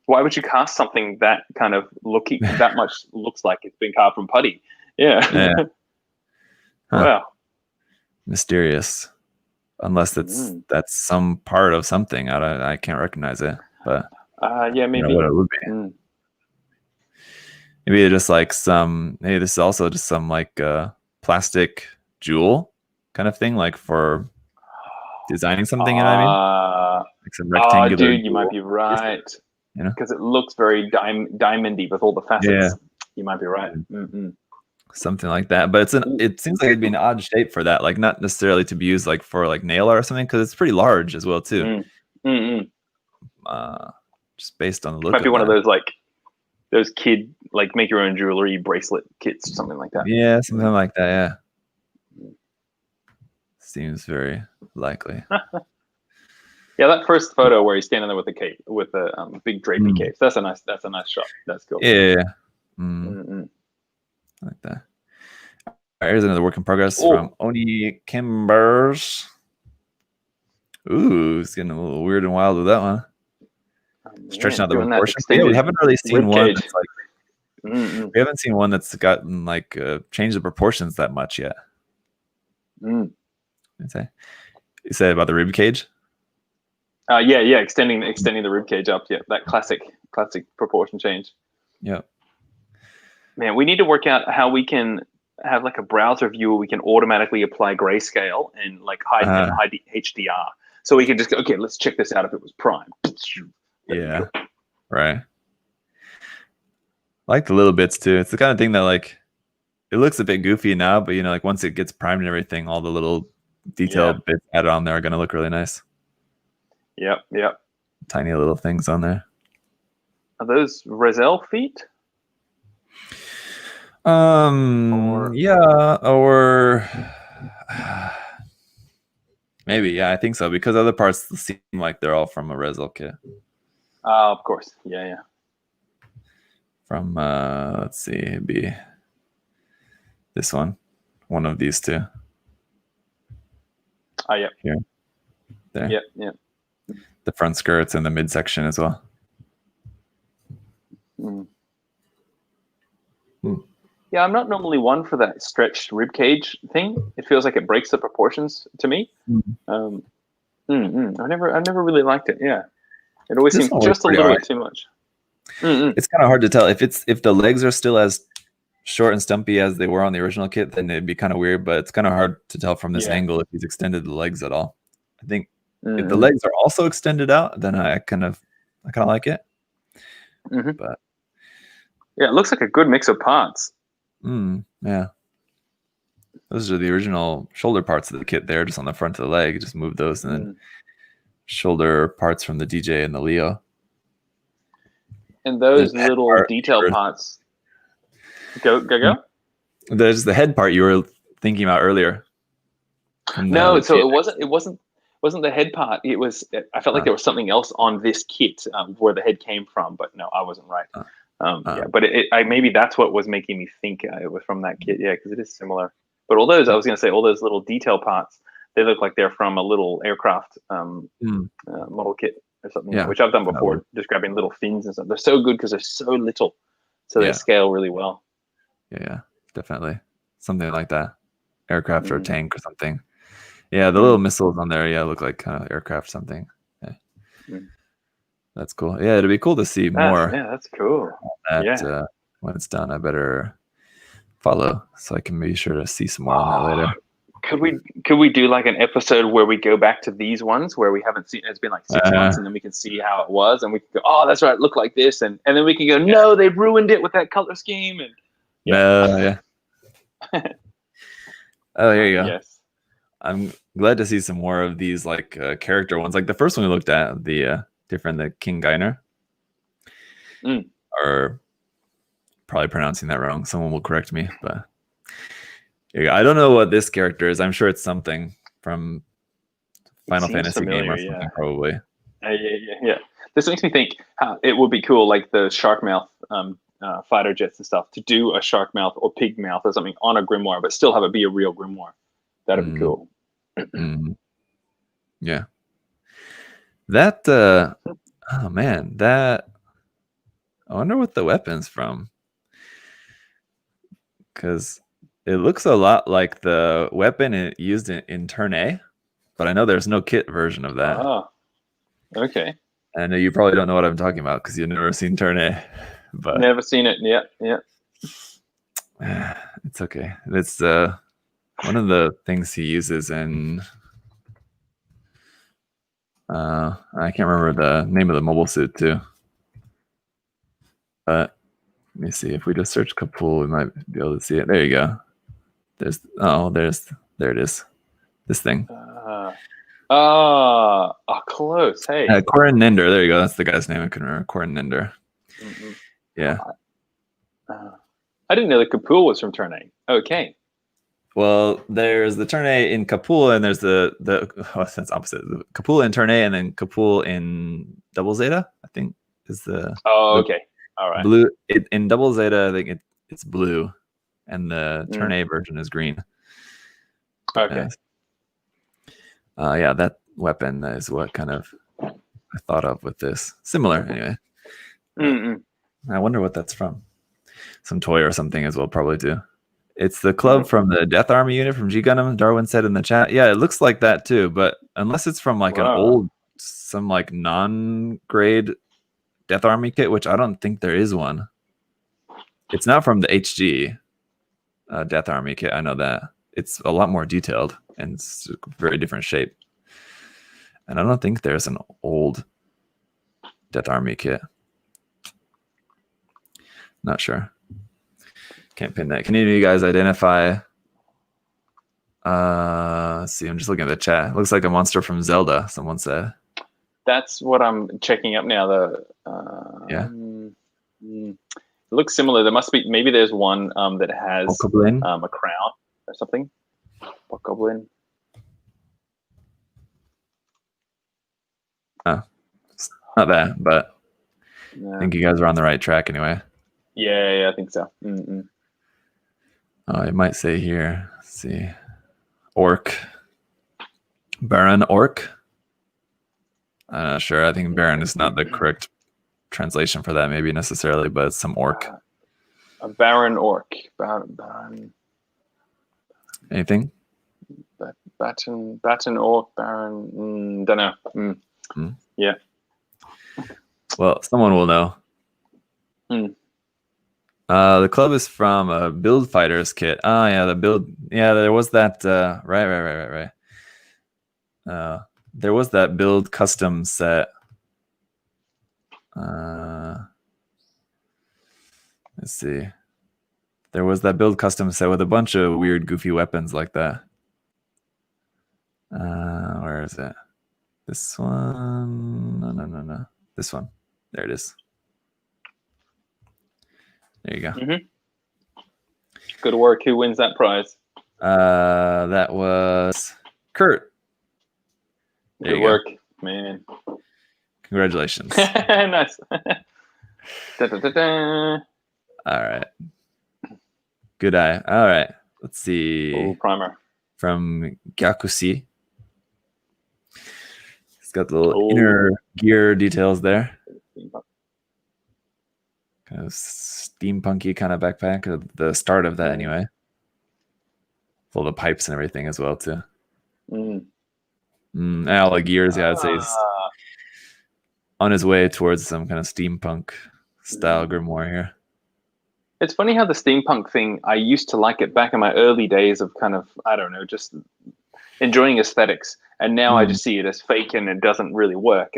A: Why would you cast something that kind of that much looks like it's been carved from putty? Yeah. Wow.
B: Mysterious. Unless that's some part of something. I can't recognize it. But
A: yeah, maybe.
B: You know what it would be. Maybe it's just like maybe this is also just some like plastic jewel kind of thing, like for designing something, you know what I mean? Like some rectangular
A: dude, you might be right.
B: You know?
A: Because it looks very diamondy with all the facets. Yeah. You might be right.
B: Something like that. But it seems like it'd be an odd shape for that, like not necessarily to be used like for like nail art or something, because it's pretty large as well too. Just based on the look.
A: Might be one of those like those kid like make your own jewelry bracelet kits or something like that.
B: Yeah, something like that. Yeah, seems very likely.
A: Yeah, that first photo where he's standing there with the cape, with the big drapey cape. That's a nice shot. That's cool.
B: Yeah. Like that. All right, here's another work in progress from Oni Kimbers. Ooh, it's getting a little weird and wild with that one. Stretching out the proportions. Yeah, we haven't really seen one that's like we haven't seen one that's gotten like changed the proportions that much yet. You say about the rib cage?
A: Yeah, extending the rib cage up. Yeah, that classic proportion change.
B: Yeah.
A: Man, we need to work out how we can have like a browser view where we can automatically apply grayscale and like hide HDR. So we can just go, okay, let's check this out if it was prime.
B: Yeah. Right. I like the little bits too. It's the kind of thing that like it looks a bit goofy now, but like once it gets primed and everything, all the little detailed bits added on there are gonna look really nice.
A: Yep.
B: Tiny little things on there.
A: Are those Roselle feet?
B: Yeah, or maybe, yeah, I think so, because other parts seem like they're all from a Roselle kit.
A: Of course. Yeah.
B: From let's see, it'd be this one of these two.
A: Yep.
B: Here. There.
A: Yep.
B: The front skirts and the midsection as well.
A: Yeah, I'm not normally one for that stretched rib cage thing. It feels like it breaks the proportions to me. I've never really liked it. Yeah, it always seems just a little bit too much.
B: It's kind of hard to tell if the legs are still as short and stumpy as they were on the original kit, then it'd be kind of weird. But it's kind of hard to tell from this angle if he's extended the legs at all. I think if the legs are also extended out, then I kind of like it. But
A: yeah, it looks like a good mix of parts.
B: Yeah, those are the original shoulder parts of the kit there, just on the front of the leg. Just move those, and then shoulder parts from the DJ and the Leo.
A: And those little detail parts. Go.
B: There's the head part you were thinking about earlier.
A: No, so it wasn't the head part. It was. I felt like there was something else on this kit where the head came from, but no, I wasn't right. Yeah, but maybe that's what was making me think it was from that kit. Yeah, because it is similar. But all those little detail parts, they look like they're from a little aircraft model kit or something, which I've done before, just grabbing little fins and stuff. They're so good because they're so little, so they scale really well.
B: Yeah, definitely. Something like that. Aircraft or tank or something. Yeah, the little missiles on there, look like kind of aircraft something. Yeah. That's cool. Yeah, it'd be cool to see more.
A: Yeah, that's cool.
B: When it's done, I better follow so I can be sure to see some more on that later.
A: Could we do like an episode where we go back to these ones where we haven't seen? It's been like 6 months, and then we can see how it was, and we can go, oh, that's right, it looked like this, and then we can go, no, they've ruined it with that color scheme, and
B: Oh, here you go.
A: Yes.
B: I'm glad to see some more of these like character ones. Like the first one we looked at, the King Geiner. Or probably pronouncing that wrong. Someone will correct me, but I don't know what this character is. I'm sure it's something from Final Fantasy game or something, probably.
A: Yeah. This makes me think how it would be cool, like the shark mouth fighter jets and stuff, to do a shark mouth or pig mouth or something on a Grimoire, but still have it be a real Grimoire. That'd be cool.
B: Yeah. That oh man, that I wonder what the weapon's from, because it looks a lot like the weapon it used in Turn A, but I know there's no kit version of that.
A: Oh, okay.
B: I know you probably don't know what I'm talking about because you've never seen Turn A, but
A: never seen it. Yeah.
B: It's okay. It's one of the things he uses in I can't remember the name of the mobile suit too. But let me see. If we just search Kapul, we might be able to see it. There you go. There it is. This thing.
A: Close. Hey.
B: Corin Nender. There you go. That's the guy's name. I couldn't remember. Corin Nender. Yeah.
A: I didn't know the Kapul was from Turn A. Okay.
B: Well, there's the Turn A in Kapul, and there's that's opposite. The Kapul in Turn A, and then Kapul in Double Zeta, I think is the.
A: Oh, okay. All right.
B: Blue in Double Zeta, I think it's blue, and the Turn A version is green.
A: Okay.
B: Yeah, that weapon is what kind of I thought of with this. Similar, anyway. I wonder what that's from. Some toy or something as well, probably too. It's the club from the Death Army unit from G Gundam. Darwin said in the chat. Yeah, it looks like that too. But unless it's from like an old, some like non-grade Death Army kit, which I don't think there is one. It's not from the HG Death Army kit. I know that. It's a lot more detailed and it's a very different shape. And I don't think there's an old Death Army kit. Not sure. Can't pin that. Can any of you guys identify? Let's see. I'm just looking at the chat. It looks like a monster from Zelda, someone said.
A: That's what I'm checking up now. It looks similar. There must be, maybe there's one that has a crown or something. Bokoblin.
B: It's not that, but I think you guys are on the right track anyway.
A: Yeah, I think so. Mm-mm.
B: Oh, it might say here. Let's see. Orc. Baron Orc. I'm not sure. I think Baron is not the correct translation for that, maybe necessarily, but it's some orc.
A: A Baron Orc. Baron.
B: Anything?
A: Baton Orc, Baron. Don't know. Yeah.
B: Well, someone will know. The club is from a Build Fighters kit. Oh yeah, the build. Yeah, there was that. Right. There was that build custom set. Let's see. There was that build custom set with a bunch of weird, goofy weapons like that. Where is it? This one? No. This one. There it is. There you go.
A: Good work. Who wins that prize?
B: That was Kurt.
A: Good work, man.
B: Congratulations.
A: Nice. Da-da-da-da.
B: All right. Good eye. All right. Let's see.
A: Ooh, primer.
B: From Gyakushi. It's got the little inner gear details there. Kind of steampunky kind of backpack. Or the start of that anyway. Full of pipes and everything as well too. And all the gears, yeah, I'd say he's on his way towards some kind of steampunk style grimoire here.
A: It's funny how the steampunk thing, I used to like it back in my early days of kind of, I don't know, just enjoying aesthetics. And now I just see it as fake and it doesn't really work.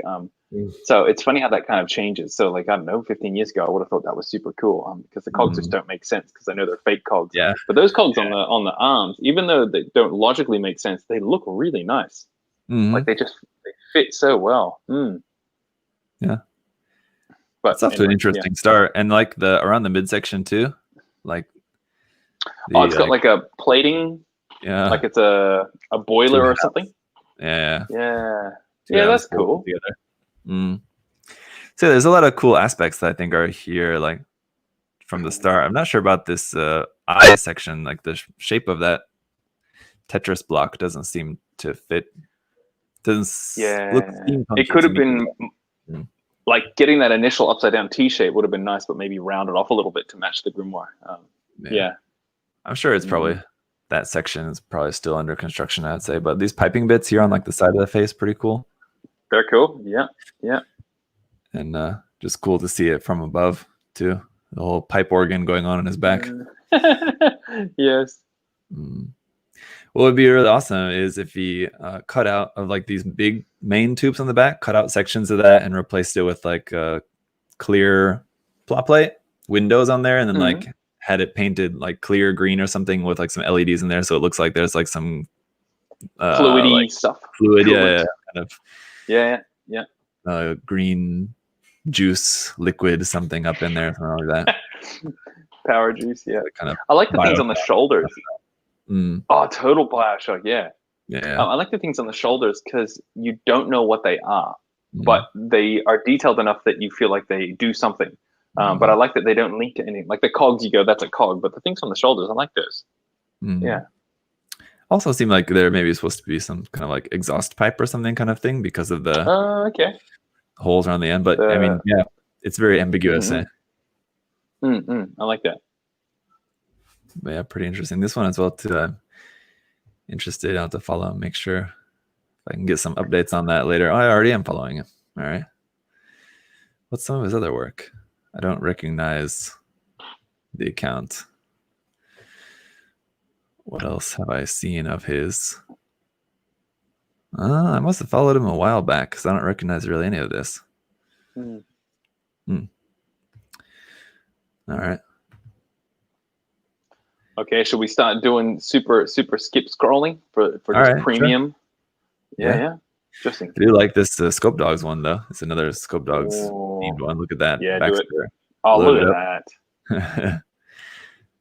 A: So it's funny how that kind of changes. So like, I don't know, 15 years ago, I would have thought that was super cool because the cogs just don't make sense because I know they're fake cogs.
B: Yeah.
A: But those cogs on the arms, even though they don't logically make sense, they look really nice. Like they fit so well.
B: Yeah.
A: But
B: it's off to an interesting start. And like around the midsection too. Like
A: it's got like a plating. Yeah. Like it's a boiler or something.
B: Yeah.
A: Yeah, that's cool.
B: So there's a lot of cool aspects that I think are here, like from the start. I'm not sure about this eye section, like the shape of that Tetris block doesn't seem to fit. Doesn't look steampunky.
A: It could have been like getting that initial upside down T shape would have been nice, but maybe rounded off a little bit to match the grimoire.
B: I'm sure it's probably that section is probably still under construction, I'd say. But these piping bits here on like the side of the face, pretty cool.
A: They're cool. Yeah.
B: And just cool to see it from above too. The whole pipe organ going on in his back.
A: Yes.
B: What would be really awesome is if he cut out of like these big main tubes on the back, cut out sections of that and replaced it with like a clear plot plate, windows on there, and then like had it painted like clear green or something with like some LEDs in there, so it looks like there's like some
A: fluidy
B: like
A: stuff.
B: Fluid, kind of.
A: Yeah.
B: Green juice liquid something up in there, something like that.
A: Power juice, yeah.
B: Kind of.
A: I like the things on the shoulders. Oh, total Bioshock, yeah. I like the things on the shoulders because you don't know what they are, but they are detailed enough that you feel like they do something. But I like that they don't link to anything. Like the cogs, you go, that's a cog. But the things on the shoulders, I like those. Yeah.
B: Also seem like there maybe supposed to be some kind of like exhaust pipe or something kind of thing because of the holes around the end. But I mean, it's very ambiguous.
A: I like that.
B: But yeah, pretty interesting. This one as well too. I'm interested. I'll have to follow him, make sure if I can get some updates on that later. Oh, I already am following him. All right. What's some of his other work? I don't recognize the account. What else have I seen of his? I must have followed him a while back because I don't recognize really any of this. All right.
A: Okay, should we start doing super skip scrolling for just
B: right,
A: premium?
B: Sure.
A: Yeah. Interesting.
B: I do like this Scope Dogs one though. It's another Scope Dogs themed one. Look at that.
A: Yeah,
B: do
A: it. Oh, look at
B: that.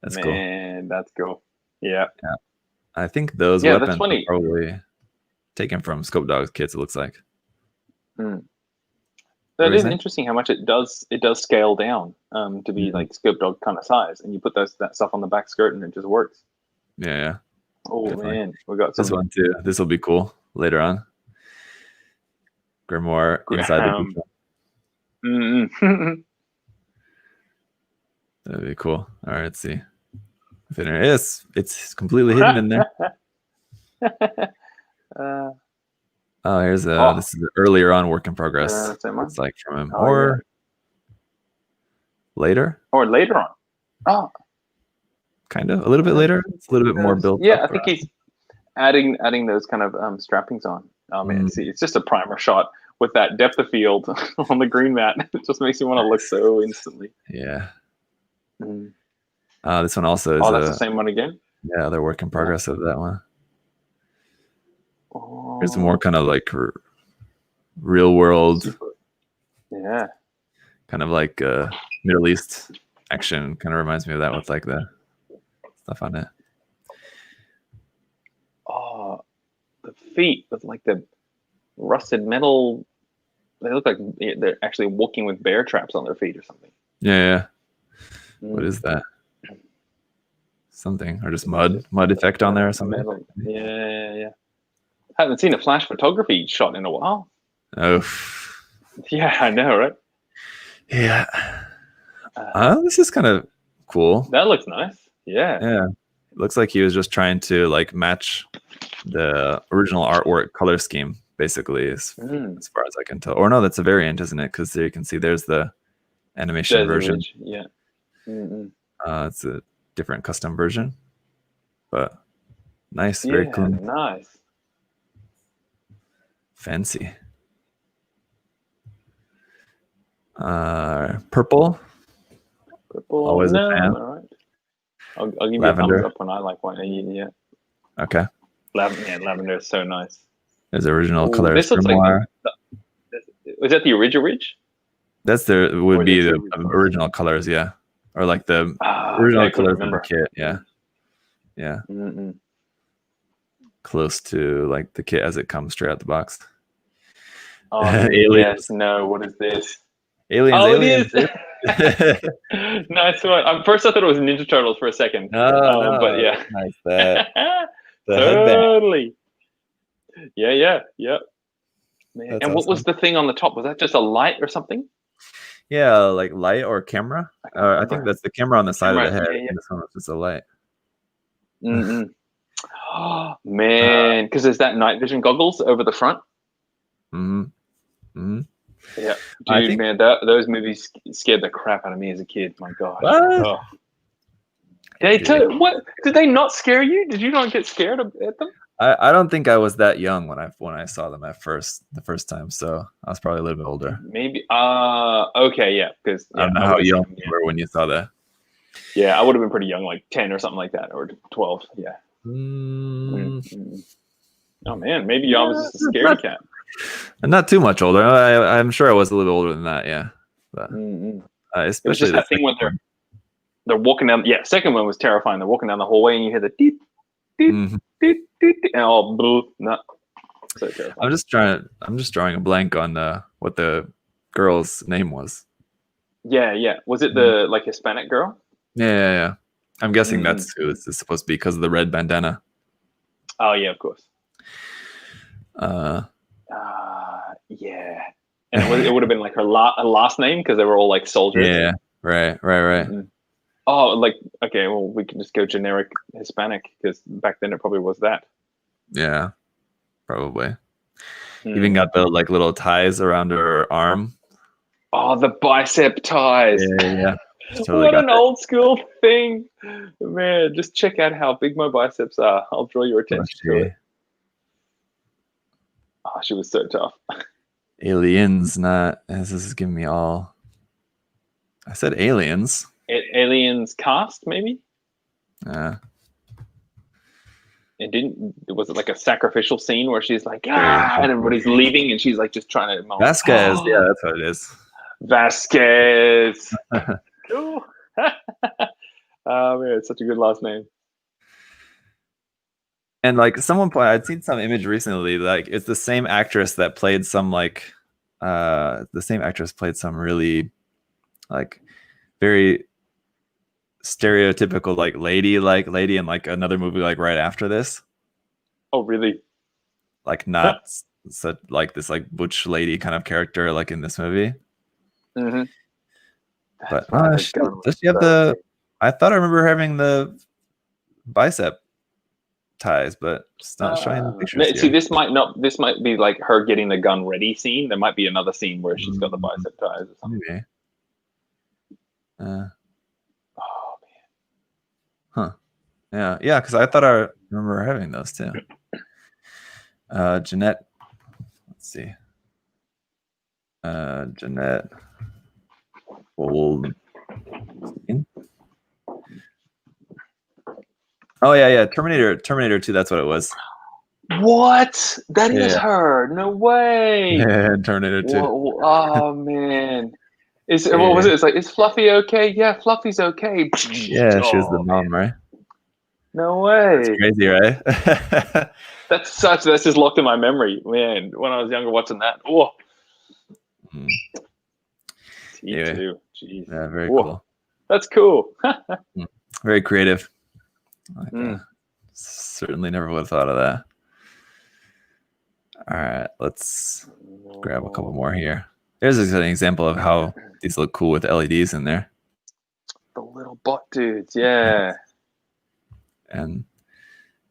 B: That's cool.
A: Man, that's cool. Yeah.
B: I think those weapons are probably taken from Scope Dogs kits, it looks like.
A: That is interesting how much it does scale down to be like Scope Dog kind of size, and you put that stuff on the back skirt and it just works.
B: Yeah.
A: Oh, definitely. Man, we got
B: this one too. This will be cool later on. Grimoire inside the That'd be cool. All right, let's see. It's completely hidden in there. Here's this is earlier on work in progress. It's like from him, or later,
A: or later on. Oh,
B: kind of a little bit later. It's a little bit more built.
A: Yeah, I think he's adding those kind of strappings on. Oh man, see, it's just a primer shot with that depth of field on the green mat. It just makes you want to look so instantly.
B: Yeah. This one also is.
A: Oh, that's the same one again.
B: Yeah, they're work in progress of that one. There's more kind of like real world.
A: Yeah.
B: Kind of like Middle East action. Kind of reminds me of that with like the stuff on it.
A: Oh, the feet with like the rusted metal. They look like they're actually walking with bear traps on their feet or something.
B: Yeah. What is that? Something or just mud effect on there or something?
A: Metal. Yeah. Haven't seen a flash photography shot in a while.
B: Oh.
A: Yeah, I know, right?
B: Yeah. This is kind of cool.
A: That looks nice. Yeah.
B: Yeah. It looks like he was just trying to like match the original artwork color scheme, basically, as far as I can tell. Or no, that's a variant, isn't it? Because there you can see there's the animation version.
A: Yeah.
B: It's a different custom version, but nice, very clean.
A: Nice.
B: Fancy. Purple. Always a fan.
A: All right. I'll give you a thumbs up when I like one. Yeah.
B: Okay.
A: Lavender is so nice.
B: There's original color.
A: This looks like. Was that the original?
B: That's would be the original colors, yeah, or like the original colors of the kit, yeah. Close to like the kit as it comes straight out the box.
A: Oh, aliens! Yes, no, what is this?
B: Aliens!
A: Oh,
B: aliens.
A: It is. Nice one. First, I thought it was Ninja Turtles for a second. But yeah,
B: nice that.
A: Totally. Yeah. Man. And what was the thing on the top? Was that just a light or something?
B: Yeah, like light or camera. I think that's the camera on the side of the head. Yeah. This one was just a light.
A: Oh, man, because there's that night vision goggles over the front. Yeah, dude, man, those movies scared the crap out of me as a kid. My God.
B: What?
A: What? Did they not scare you? Did you not get scared at them?
B: I don't think I was that young when I saw them the first time, so I was probably a little bit older.
A: Maybe. Okay, yeah, because
B: I don't know how young you were when you saw that.
A: Yeah, I would have been pretty young, like 10 or something like that, or 12. Yeah. Oh man, maybe I was just a scaredy cat.
B: Not too much older. I'm sure I was a little older than that. Yeah. But, especially
A: that thing when they're walking down. Yeah, second one was terrifying. They're walking down the hallway and you hear the deep, deep, and all blue. No, so terrifying. I'm just drawing a blank on what the girl's name was.
B: Yeah.
A: Was it the like Hispanic girl?
B: Yeah. I'm guessing that's who it's supposed to be because of the red bandana.
A: Oh yeah, of course. Yeah, and it would have been like her last name because they were all like soldiers.
B: Yeah, right.
A: Oh, like, okay, well, we can just go generic Hispanic because back then it probably was that.
B: Yeah, probably. Even got the like little ties around her arm.
A: Oh, the bicep ties.
B: Yeah. Totally
A: What an old school thing. Man, just check out how big my biceps are. I'll draw your attention to it. Oh, she was so tough.
B: Aliens, not as this is giving me all. I said aliens.
A: Aliens cast, maybe? Was it like a sacrificial scene where she's like, and everybody's leaving and she's like just trying to
B: Vasquez, yeah, that's what it is.
A: Vasquez. Cool. Oh man, it's such a good last name.
B: And like I'd seen some image recently, like it's the same actress that played some really like very stereotypical like lady in like another movie like right after this.
A: Oh really?
B: Like not such like this like butch lady kind of character like in this movie.
A: Mm-hmm.
B: But does she have the? I thought I remember having the bicep ties, but it's not showing the pictures.
A: See, this might be like her getting the gun ready scene. There might be another scene where she's got the bicep ties or something.
B: Maybe.
A: Oh
B: man. Huh. Yeah, because I thought I remember having those too. Jeanette. Let's see. Jeanette. Old. Oh yeah. Terminator 2. That's what it was.
A: What? That is her? No way.
B: Yeah, Terminator 2.
A: Oh man. What was it? It's like, is Fluffy okay? Yeah, Fluffy's okay.
B: Yeah, she was the mom, right?
A: No way.
B: That's crazy, right?
A: That's just locked in my memory, man. When I was younger, watching that. Oh. T2. Jeez.
B: Yeah, very cool.
A: That's cool.
B: Very creative. Certainly never would have thought of that. All right, let's grab a couple more here. There's an example of how these look cool with LEDs in there.
A: The little bot dudes, yeah.
B: And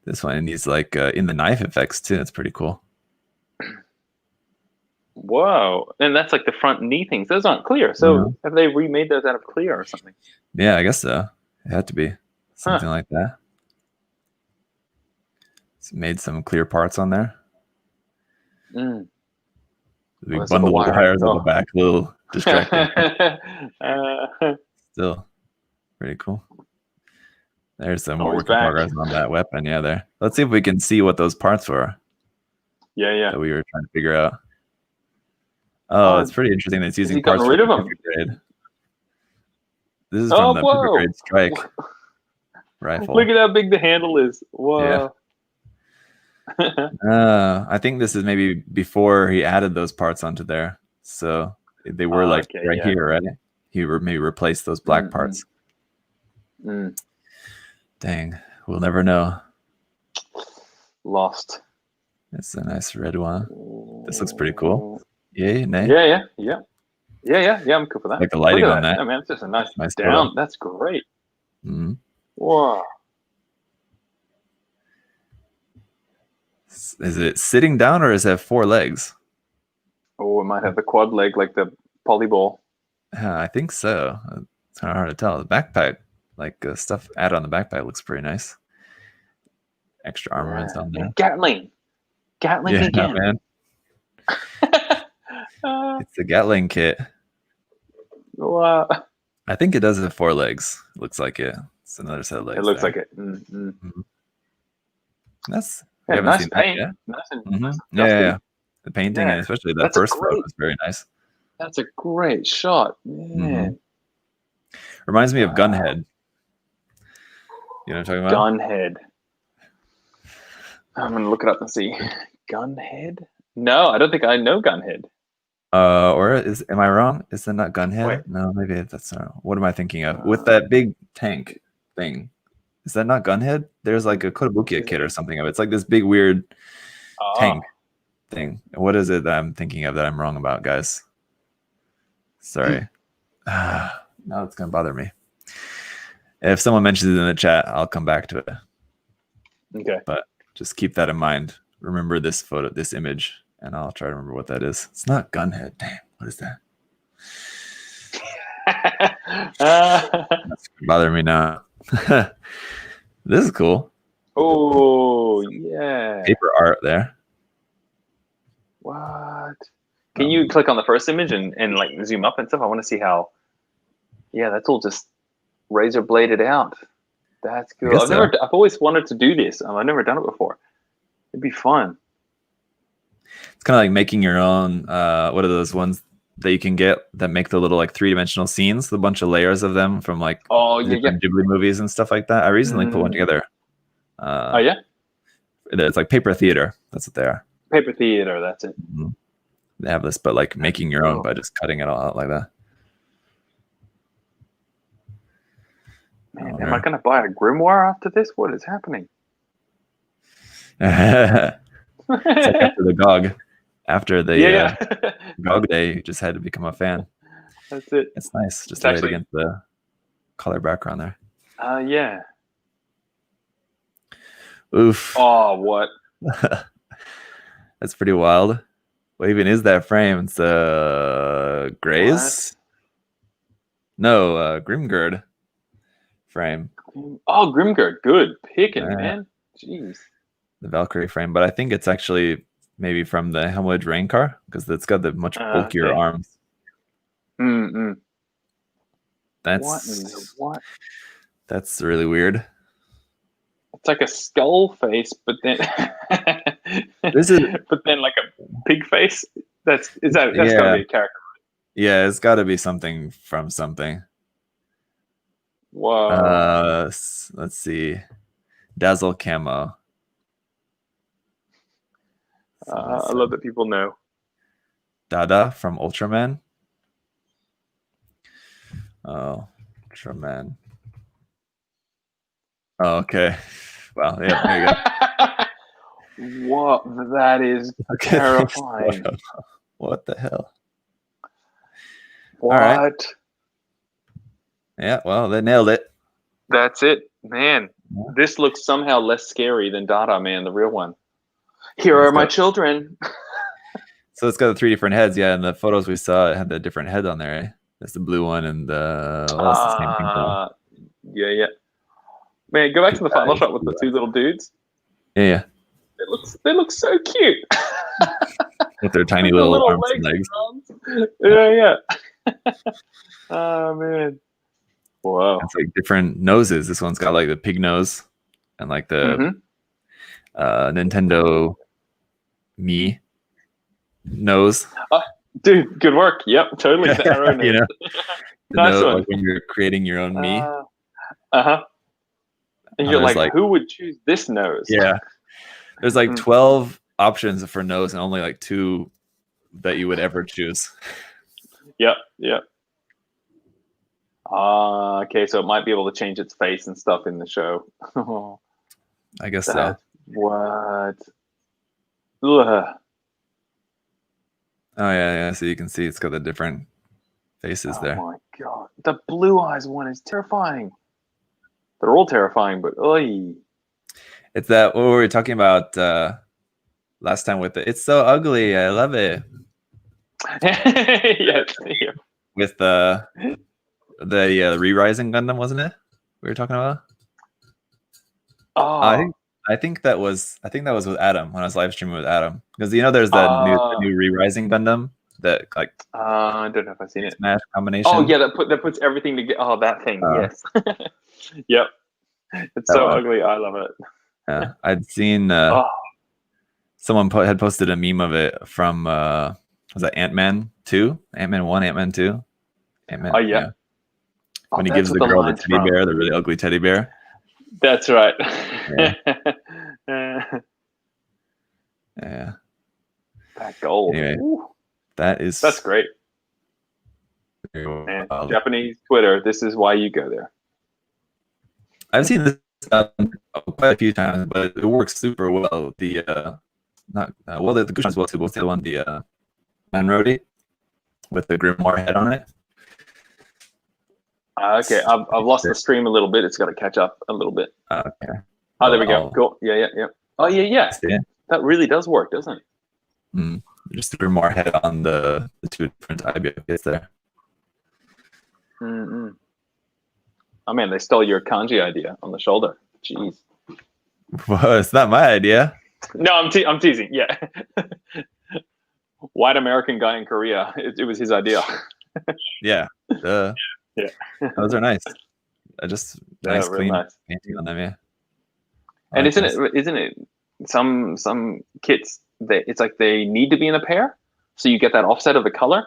B: this one needs like in the knife effects too. It's pretty cool.
A: Whoa. And that's like the front knee things. Those aren't clear. So have they remade those out of clear or something?
B: Yeah, I guess so. It had to be something like that. It's made some clear parts on there. We bundle the wires on the back, a little distracting. Still pretty cool. There's some work in progress on that weapon. Yeah, there. Let's see if we can see what those parts were.
A: Yeah.
B: That we were trying to figure out. Oh, it's pretty interesting that it's using parts from the Pacific grade. This is from the Pacific grade strike rifle.
A: Look at how big the handle is. Whoa.
B: Yeah. I think this is maybe before he added those parts onto there. So they were like here, right? He maybe replaced those black parts. Dang, we'll never know.
A: Lost.
B: It's a nice red one. This looks pretty cool. Yay, nay?
A: Yeah. I'm cool for that.
B: Like the lighting on that.
A: Oh, man, it's just a nice down. Photo. That's great. Wow.
B: Is it sitting down or does it have 4 legs?
A: Oh, it might have the quad leg like the polyball.
B: I think so. It's kind of hard to tell. The backpack, like stuff added on the backpack, looks pretty nice. Extra armaments on there.
A: Gatling again.
B: Man. It's the Gatling kit.
A: Wow.
B: I think it does have 4 legs. Looks like it. It's another set of legs.
A: It looks like it.
B: That's
A: nice paint.
B: Yeah. The painting and especially that first photo is very nice.
A: That's a great shot, man.
B: Reminds me of Gunhead. You know what I'm talking about?
A: Gunhead. I'm gonna look it up and see. Gunhead? No, I don't think I know Gunhead.
B: Am I wrong? Is that not Gunhead? Wait. No, maybe that's not. What am I thinking of? With that big tank thing. Is that not Gunhead? There's like a Kotobukiya kit or something of it. It's like this big weird tank thing. What is it that I'm thinking of that I'm wrong about, guys? Sorry. Now it's gonna bother me. If someone mentions it in the chat, I'll come back to it.
A: Okay.
B: But just keep that in mind. Remember this photo, this image, and I'll try to remember what that is. It's not Gunhead. Damn, what is that? That's bothering me now. This is cool.
A: Oh, yeah.
B: Paper art there.
A: What? Can you click on the first image and like zoom up and stuff? I want to see how. Yeah, that's all just razor bladed out. That's cool. I've always wanted to do this. I've never done it before. It'd be fun.
B: It's kind of like making your own. What are those ones that you can get that make the little like 3-dimensional scenes? A bunch of layers of them from like different Ghibli movies and stuff like that. I recently put one together.
A: Oh yeah,
B: it's like paper theater. That's what they are.
A: Paper theater. That's it.
B: Mm-hmm. They have this, but like making your own by just cutting it all out like that.
A: Man, am I going to buy a Grimoire after this? What is happening?
B: It's like after the GOG. After the GOG day, you just had to become a fan.
A: That's it.
B: It's nice. Just lay it against the color background there.
A: Yeah.
B: Oof.
A: Oh, what?
B: That's pretty wild. What even is that frame? It's Grace? No, Grimgird frame.
A: Oh, Grimgird. Good picking, man. Jeez.
B: The Valkyrie frame, but I think it's actually maybe from the Helmwich Rain car because it's got the much bulkier arms. That's
A: what?
B: That's really weird.
A: It's like a skull face, but then but then like a pig face. That's gotta be a character.
B: Yeah, it's gotta be something from something.
A: Whoa.
B: Let's see. Dazzle camo.
A: I love that people know.
B: Dada from Ultraman. Oh, Ultraman. Oh, okay. Well, yeah, there
A: you go. What? That is terrifying.
B: What the hell?
A: What?
B: All right. Yeah, well, they nailed it.
A: That's it. Man, this looks somehow less scary than Dada Man, the real one. Here are my children.
B: So it's got the 3 different heads, yeah, and the photos we saw, it had the different head on there, eh? That's the blue one and the... Well, that's the same thing.
A: Yeah. Man, go back to the final shot with the 2 little dudes.
B: Yeah.
A: They look so cute.
B: With their tiny little arms and legs.
A: Yeah. Oh, man. Wow.
B: It's like different noses. This one's got like the pig nose and like the Nintendo Me nose.
A: Dude, good work. Yep, totally. The arrow nose.
B: You know,
A: nice one.
B: like when you're creating your own Me.
A: And you're like, who would choose this nose?
B: Yeah. There's like 12 options for nose and only like 2 that you would ever choose.
A: Yep. Okay, so it might be able to change its face and stuff in the show.
B: I guess so.
A: What? Ugh.
B: Oh yeah. So you can see it's got the different faces there.
A: Oh my god, the blue eyes one is terrifying. They're all terrifying, but
B: it's that what we were talking about last time with it. It's so ugly. I love it.
A: Yes.
B: With the Re-Rising Gundam, wasn't it? We were talking about.
A: Oh,
B: I think that was with Adam when I was live streaming with Adam because there's the new Re-Rising Gundam that like
A: I don't know if I've seen it.
B: Smash combination.
A: Oh yeah, that puts everything together. Oh, that thing. Yes. Yep. It's so ugly. I love it.
B: Yeah, I'd seen someone had posted a meme of it from was that Ant-Man 2? Ant-Man 1, Ant-Man 2? Ant-Man.
A: Oh yeah.
B: When he gives the girl the teddy bear, the really ugly teddy bear.
A: That's right.
B: Yeah.
A: That gold.
B: Anyway, that's
A: great. Man, Japanese Twitter. This is why you go there.
B: I've seen this quite a few times, but it works super well. The the Gushon as well too. Both the one, the Manrodi with the Grimoire head on it.
A: Okay, I've lost the stream a little bit. It's got to catch up a little bit.
B: Okay.
A: Oh, there we go. Cool. Yeah. Oh, yeah. That really does work, doesn't it?
B: Just threw more head on the two different IBOs there.
A: Oh man, they stole your kanji idea on the shoulder. Jeez.
B: Well, it's not my idea.
A: No, I'm teasing. Yeah. White American guy in Korea. It was his idea.
B: Yeah.
A: Yeah.
B: Those are nice. Just nice, clean
A: nice.
B: painting on them. Yeah.
A: And isn't it some kits it's like they need to be in a pair, so you get that offset of the color.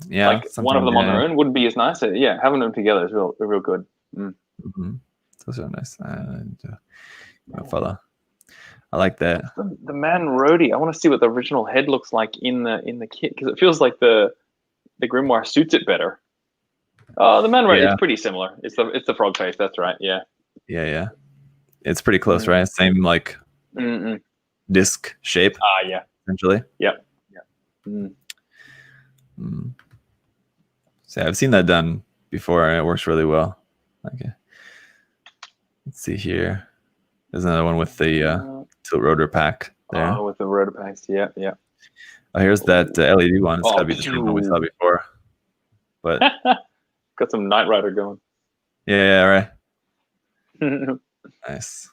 B: Yeah.
A: Like one of them on their own wouldn't be as nice. Yeah, having them together is real good.
B: Those are nice. Fella. I like that.
A: The man roadie. I want to see what the original head looks like in the kit, because it feels like the Grimoire suits it better. Oh, the man roadie is pretty similar. It's the frog face. That's right. Yeah.
B: Yeah. It's pretty close, right? Same like disc shape.
A: Yeah.
B: Essentially.
A: Yep.
B: So I've seen that done before, and it works really well. Okay. Let's see here. There's another one with the tilt rotor pack there.
A: Oh, with the rotor packs. Yeah.
B: Oh, here's that LED one. It's got to be the same one we saw before. But
A: got some Knight Rider going.
B: Yeah, right. Nice.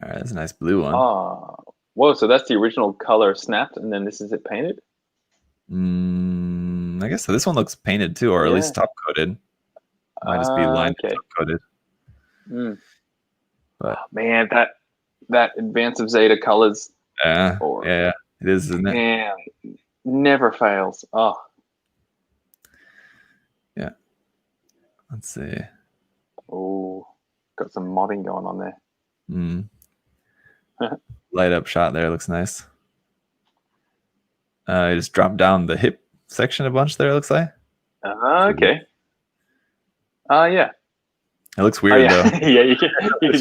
B: All right, that's a nice blue one.
A: Oh, whoa! So that's the original color snapped, and then this is it painted.
B: I guess so. This one looks painted too, or at least top coated. Might just be lined top coated. But
A: man, that Advance of Zeta colors.
B: Yeah, it is, isn't it?
A: Man, never fails. Oh.
B: Yeah. Let's see.
A: Oh, got some modding going on there.
B: Light up shot there. Looks nice. I just dropped down the hip section a bunch there, it looks like.
A: Okay. Yeah.
B: It looks weird though.
A: Yeah, you can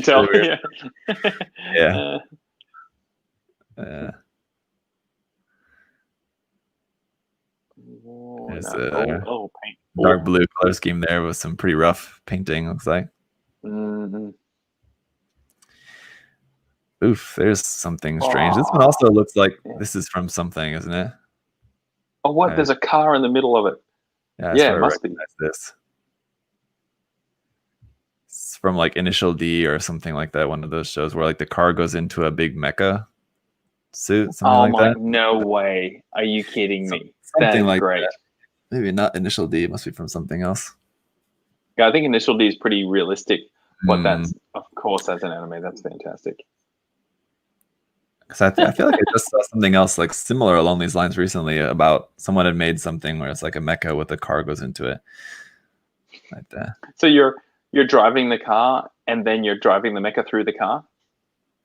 A: tell.
B: Really
A: Yeah.
B: There's a dark blue color scheme there with some pretty rough painting, looks like. Oof, there's something strange. This one also looks like this is from something, isn't it?
A: Oh, what? There's a car in the middle of it.
B: Yeah, it must be. This. It's from like Initial D or something like that. One of those shows where like the car goes into a big mecha suit. Something like that.
A: No way! Are you kidding me?
B: Something like
A: great.
B: That. Maybe not Initial D. It must be from something else.
A: Yeah, I think Initial D is pretty realistic. But that's, of course, as an anime, that's fantastic.
B: Because I feel like I just saw something else like similar along these lines recently about someone had made something where it's like a mecha with a car goes into it. Like that.
A: So you're driving the car and then you're driving the mecha through the car?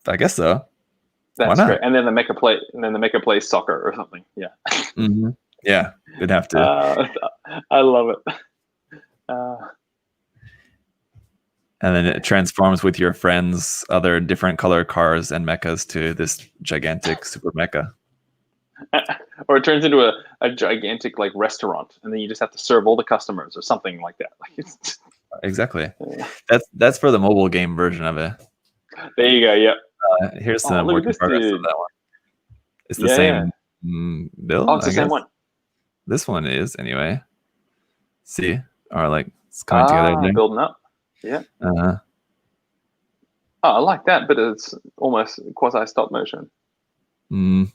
B: I guess so.
A: That's great. And then the mecha plays soccer or something. Yeah.
B: Yeah, you'd have to.
A: I love it.
B: And then it transforms with your friends, other different color cars and mechas to this gigantic super mecha.
A: Or it turns into a gigantic like restaurant, and then you just have to serve all the customers or something like that.
B: Exactly. That's for the mobile game version of it.
A: There you go. Yeah.
B: Here's some work in progress of that one. It's the same build.
A: Oh, it's the same one.
B: This one is anyway. See, or like it's coming together.
A: Building up. Yeah. Oh, I like that, but it's almost quasi stop motion.
B: Kind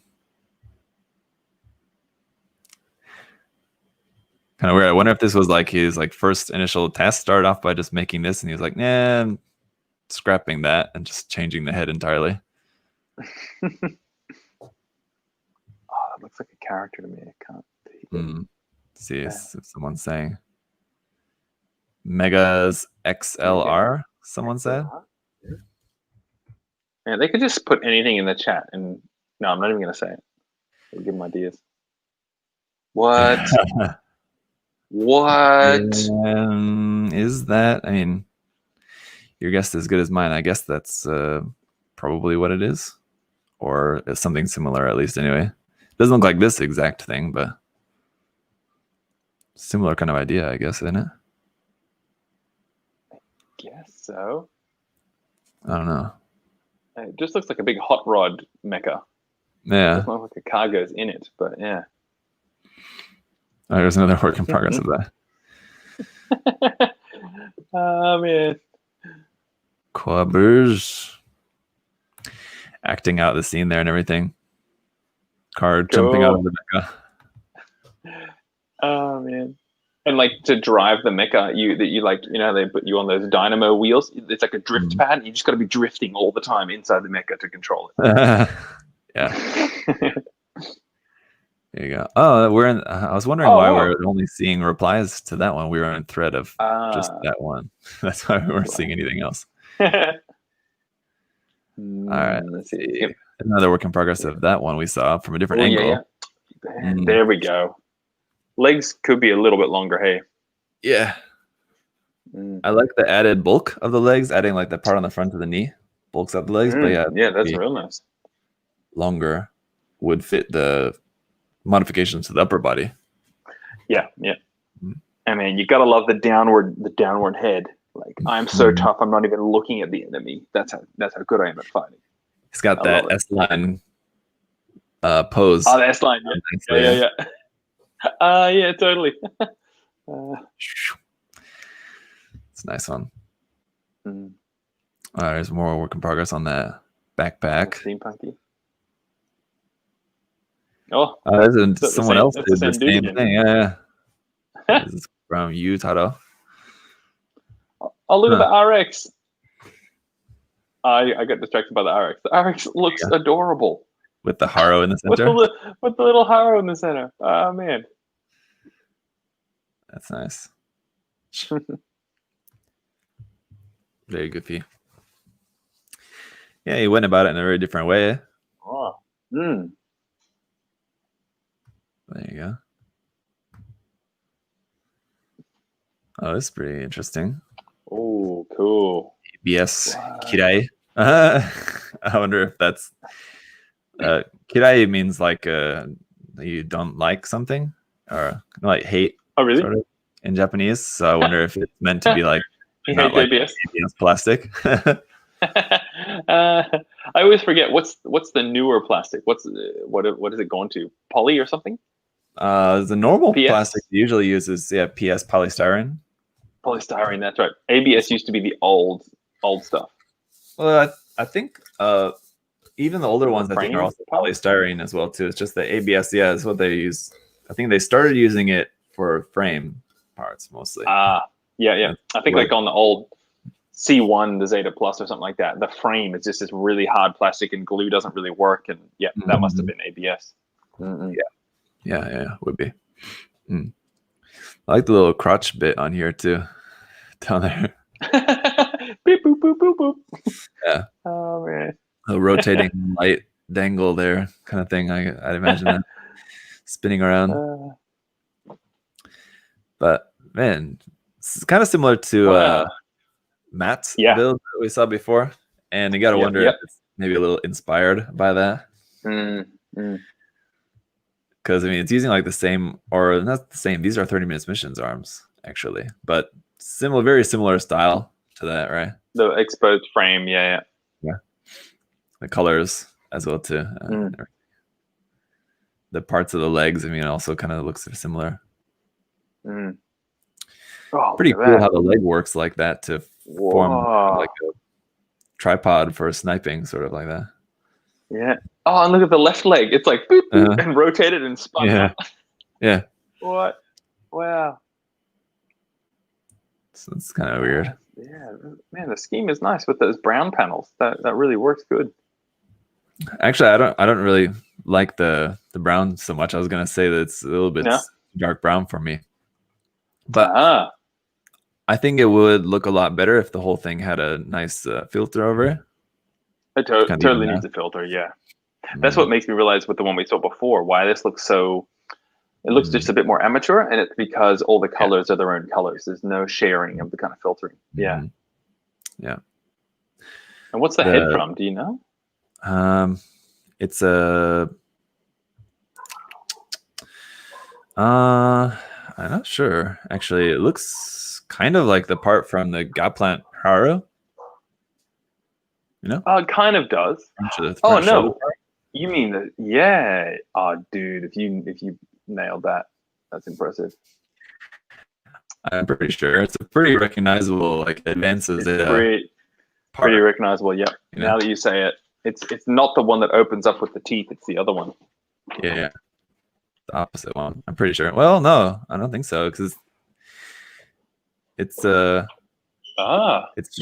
B: of weird. I wonder if this was like his like first initial test. Started off by just making this, and he was like, "Nah, I'm scrapping that and just changing the head entirely."
A: Oh, that looks like a character to me. I can't
B: see if someone's saying Megas XLR. Someone said.
A: Yeah, they could just put anything in the chat, and no, I'm not even gonna say it. I'll give them ideas. What? What
B: is that? I mean, your guess is as good as mine. I guess that's probably what it is, or something similar, at least. Anyway, it doesn't look like this exact thing, but Similar kind of idea, I guess, isn't it?
A: Guess so.
B: I don't know.
A: It just looks like a big hot rod mecha.
B: Yeah.
A: It doesn't look like a car goes in it, but yeah.
B: Oh, there's another work in progress of that.
A: Oh, man.
B: Quabbers. Acting out the scene there and everything. Car jumping out of the mecha.
A: Oh, man. And like to drive the mecha, they put you on those dynamo wheels. It's like a drift pad. And you just got to be drifting all the time inside the mecha to control it.
B: Yeah. There you go. Oh, I was wondering why we're only seeing replies to that one. We were on thread of just that one. That's why we weren't seeing anything else. All right. Let's see. Yep. Another work in progress of that one we saw from a different angle.
A: Yeah. There we go. Legs could be a little bit longer, hey?
B: Yeah. I like the added bulk of the legs, adding like the part on the front of the knee. Bulks up the legs, but
A: yeah, that's real nice.
B: Longer would fit the modifications to the upper body.
A: Yeah. I mean, you gotta love the downward head. Like, I'm so tough, I'm not even looking at the enemy. That's how good I am at fighting.
B: He's got that S-line pose.
A: Oh, the S-line, yeah. Yeah, totally.
B: It's a nice one. There's more work in progress on that backpack.
A: Steampunky.
B: Someone else did the same thing. Yeah. This is from you, Taro.
A: Oh, look at the RX. I got distracted by the RX. The RX looks adorable.
B: With the Haro in the center?
A: with the little Haro in the center. Oh, man.
B: That's nice. Very goofy. Yeah, he went about it in a very different way.
A: Oh.
B: There you go. Oh, this is pretty interesting.
A: Oh, cool.
B: ABS Kirai. I wonder if that's Kirai means like you don't like something or like hate.
A: Oh, really?
B: Sort of, in Japanese. So I wonder if it's meant to be like
A: not like ABS
B: plastic.
A: I always forget what's the newer plastic. What is it going to? Poly or something?
B: The normal PS? Plastic usually uses PS polystyrene.
A: Polystyrene, that's right. ABS used to be the old stuff.
B: Well, I think even the older ones I think are also polystyrene as well too. It's just the ABS, is what they use. I think they started using it for frame parts mostly.
A: Yeah. I think like on the old C1, the Zeta Plus or something like that, the frame is just this really hard plastic and glue doesn't really work. And that must have been ABS.
B: Yeah, would be. I like the little crotch bit on here too, down there.
A: Beep, boop, boop, boop, boop.
B: Yeah.
A: Oh, man.
B: A rotating light dangle there kind of thing. I'd imagine that spinning around. But man, it's kind of similar to Matt's build that we saw before, and you got to wonder if it's maybe a little inspired by that. Because I mean, it's using like the same, or not the same. These are 30 minutes missions arms actually, but very similar style to that, right?
A: The exposed frame, yeah.
B: The colors as well too. The parts of the legs, I mean, also kind of looks similar. Pretty cool how the leg works like that to form like a tripod for sniping, sort of like that.
A: Yeah. Oh, and look at the left leg. It's like boop, boop, and rotated and spun out.
B: Yeah.
A: What? Wow.
B: So it's kind of weird.
A: Yeah, man, the scheme is nice with those brown panels. That really works good.
B: Actually, I don't really like the brown so much. I was gonna say that it's a little bit dark brown for me, but I think it would look a lot better if the whole thing had a nice filter over it.
A: It totally needs a filter. Yeah, that's what makes me realize with the one we saw before why this looks so. It looks just a bit more amateur, and it's because all the colors are their own colors. There's no sharing of the kind of filtering. Yeah.
B: Yeah.
A: And what's the head from? Do you know?
B: It's a. I I'm not sure. Actually, it looks kind of like the part from the Gaplant Haru. You know?
A: It kind of does. Oh no, you mean that? Yeah. Oh, dude, if you nailed that, that's impressive.
B: I'm pretty sure it's a pretty recognizable like advances.
A: Pretty recognizable. Yep.
B: You know?
A: Now that you say it, it's not the one that opens up with the teeth. It's the other one.
B: Yeah. The opposite one. I'm pretty sure. Well, no, I don't think so because it's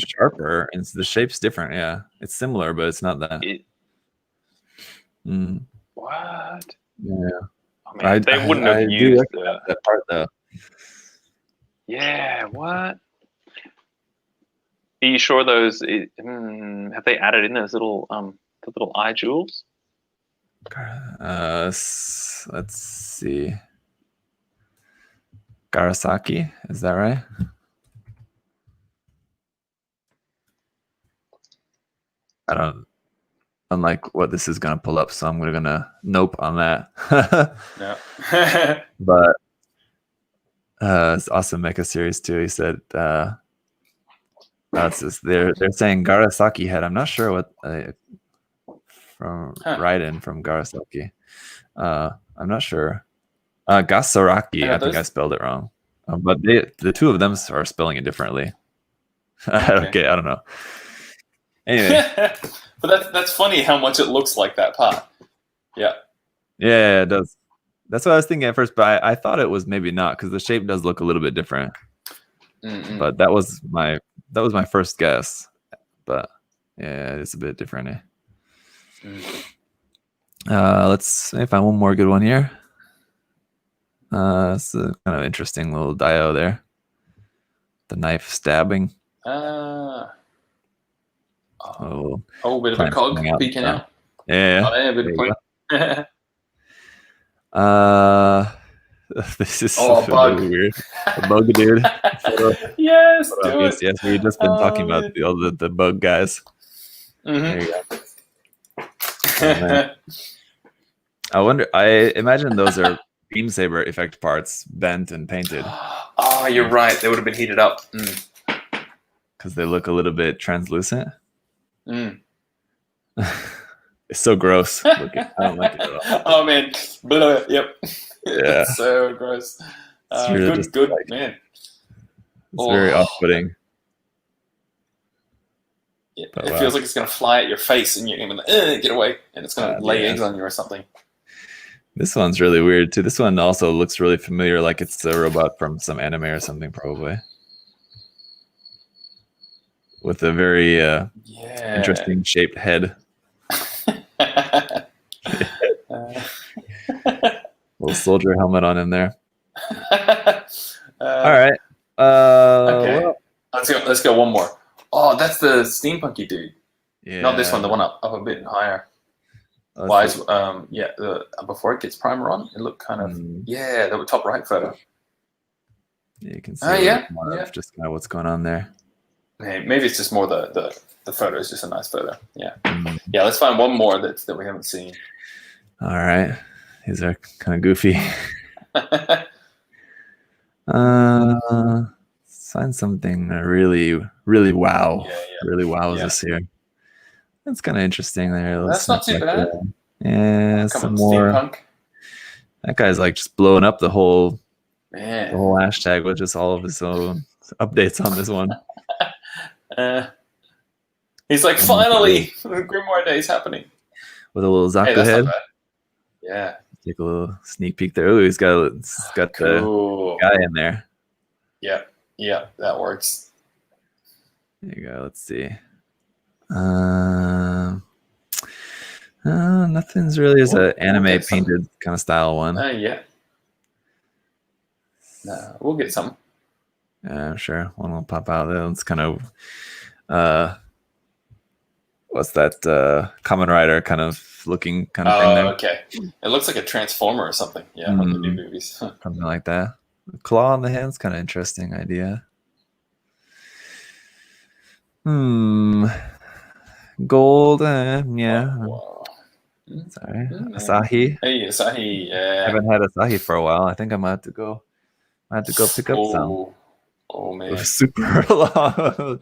B: sharper and the shape's different. Yeah, it's similar, but it's not that.
A: What?
B: Yeah.
A: I mean, they wouldn't have used
B: that part though.
A: Yeah. What? Are you sure those? Have they added in those little the little eye jewels?
B: Let's see. Garasaki, is that right? I don't. Unlike what this is gonna pull up, so I'm gonna nope on that.
A: No.
B: But it's awesome Mecha Series 2. He said it's just, they're saying Garasaki head. I'm not sure what from Raiden from Garasaki. I'm not sure. Gasaraki. I think I spelled it wrong. But the two of them are spelling it differently. Okay, I don't know. Anyway.
C: But that's funny how much it looks like that part. Yeah.
B: Yeah, it does. That's what I was thinking at first, but I thought it was maybe not because the shape does look a little bit different. But that was my first guess. But yeah, it's a bit different. Let's see if I find one more good one here. It's a kind of interesting little dio there. The knife stabbing.
C: Bit of a cog peeking out.
B: Yeah.
C: A bit of point.
B: This is really weird. A bug dude.
C: Yes,
B: yes, we've just been talking about the bug guys. There you go. I imagine those are beam saber effect parts bent and painted.
C: Oh, you're right. They would have been heated up.
B: Because they look a little bit translucent. It's so gross looking. I don't like it at all.
C: Oh man, blah, yep.
B: Yeah,
C: it's so gross.
B: It's really
C: good like, man.
B: It's very off-putting.
C: Yeah, it feels like it's gonna fly at your face, and you're gonna get away, and it's gonna lay eggs on you or something.
B: This one's really weird too. This one also looks really familiar, like it's a robot from some anime or something, probably. With a very interesting shaped head. Little soldier helmet on in there. All right.
C: Okay. Well, let's go one more. Oh, that's the steampunky dude.
B: Yeah.
C: Not this one. The one up a bit higher. Before it gets primer on, it looked kind of the top right photo.
B: Yeah, you can see just kind of what's going on there.
C: Maybe it's just more the photo is just a nice photo. Yeah. Yeah, let's find one more that we haven't seen.
B: All right. These are kind of goofy. Find something really, really wow. Really wows us here. That's kind of interesting there.
C: That's not too bad.
B: Yeah, some more. Steampunk. That guy's like just blowing up the whole hashtag with just all of his own updates on this one.
C: He's like, finally, the Grimoire Day is happening.
B: With a little Zaku head.
C: Yeah.
B: Take a little sneak peek there. Oh, he's got the guy in there.
C: Yeah, that works.
B: There you go. Let's see. Nothing's really as an anime painted kind of style one.
C: Yeah. No, we'll get some.
B: Yeah, sure. One will pop out there. It's kind of what's that Kamen Rider kind of looking kind of thing there.
C: Okay. It looks like a Transformer or something. Yeah, from the new movies.
B: Something like that. Claw on the hand's kind of interesting idea. Gold, yeah.
C: Wow.
B: Sorry. Asahi.
C: Hey, Asahi.
B: I haven't had Asahi for a while. I think I might have to go I had to go pick up some.
C: Oh
B: It
C: man.
B: was super long.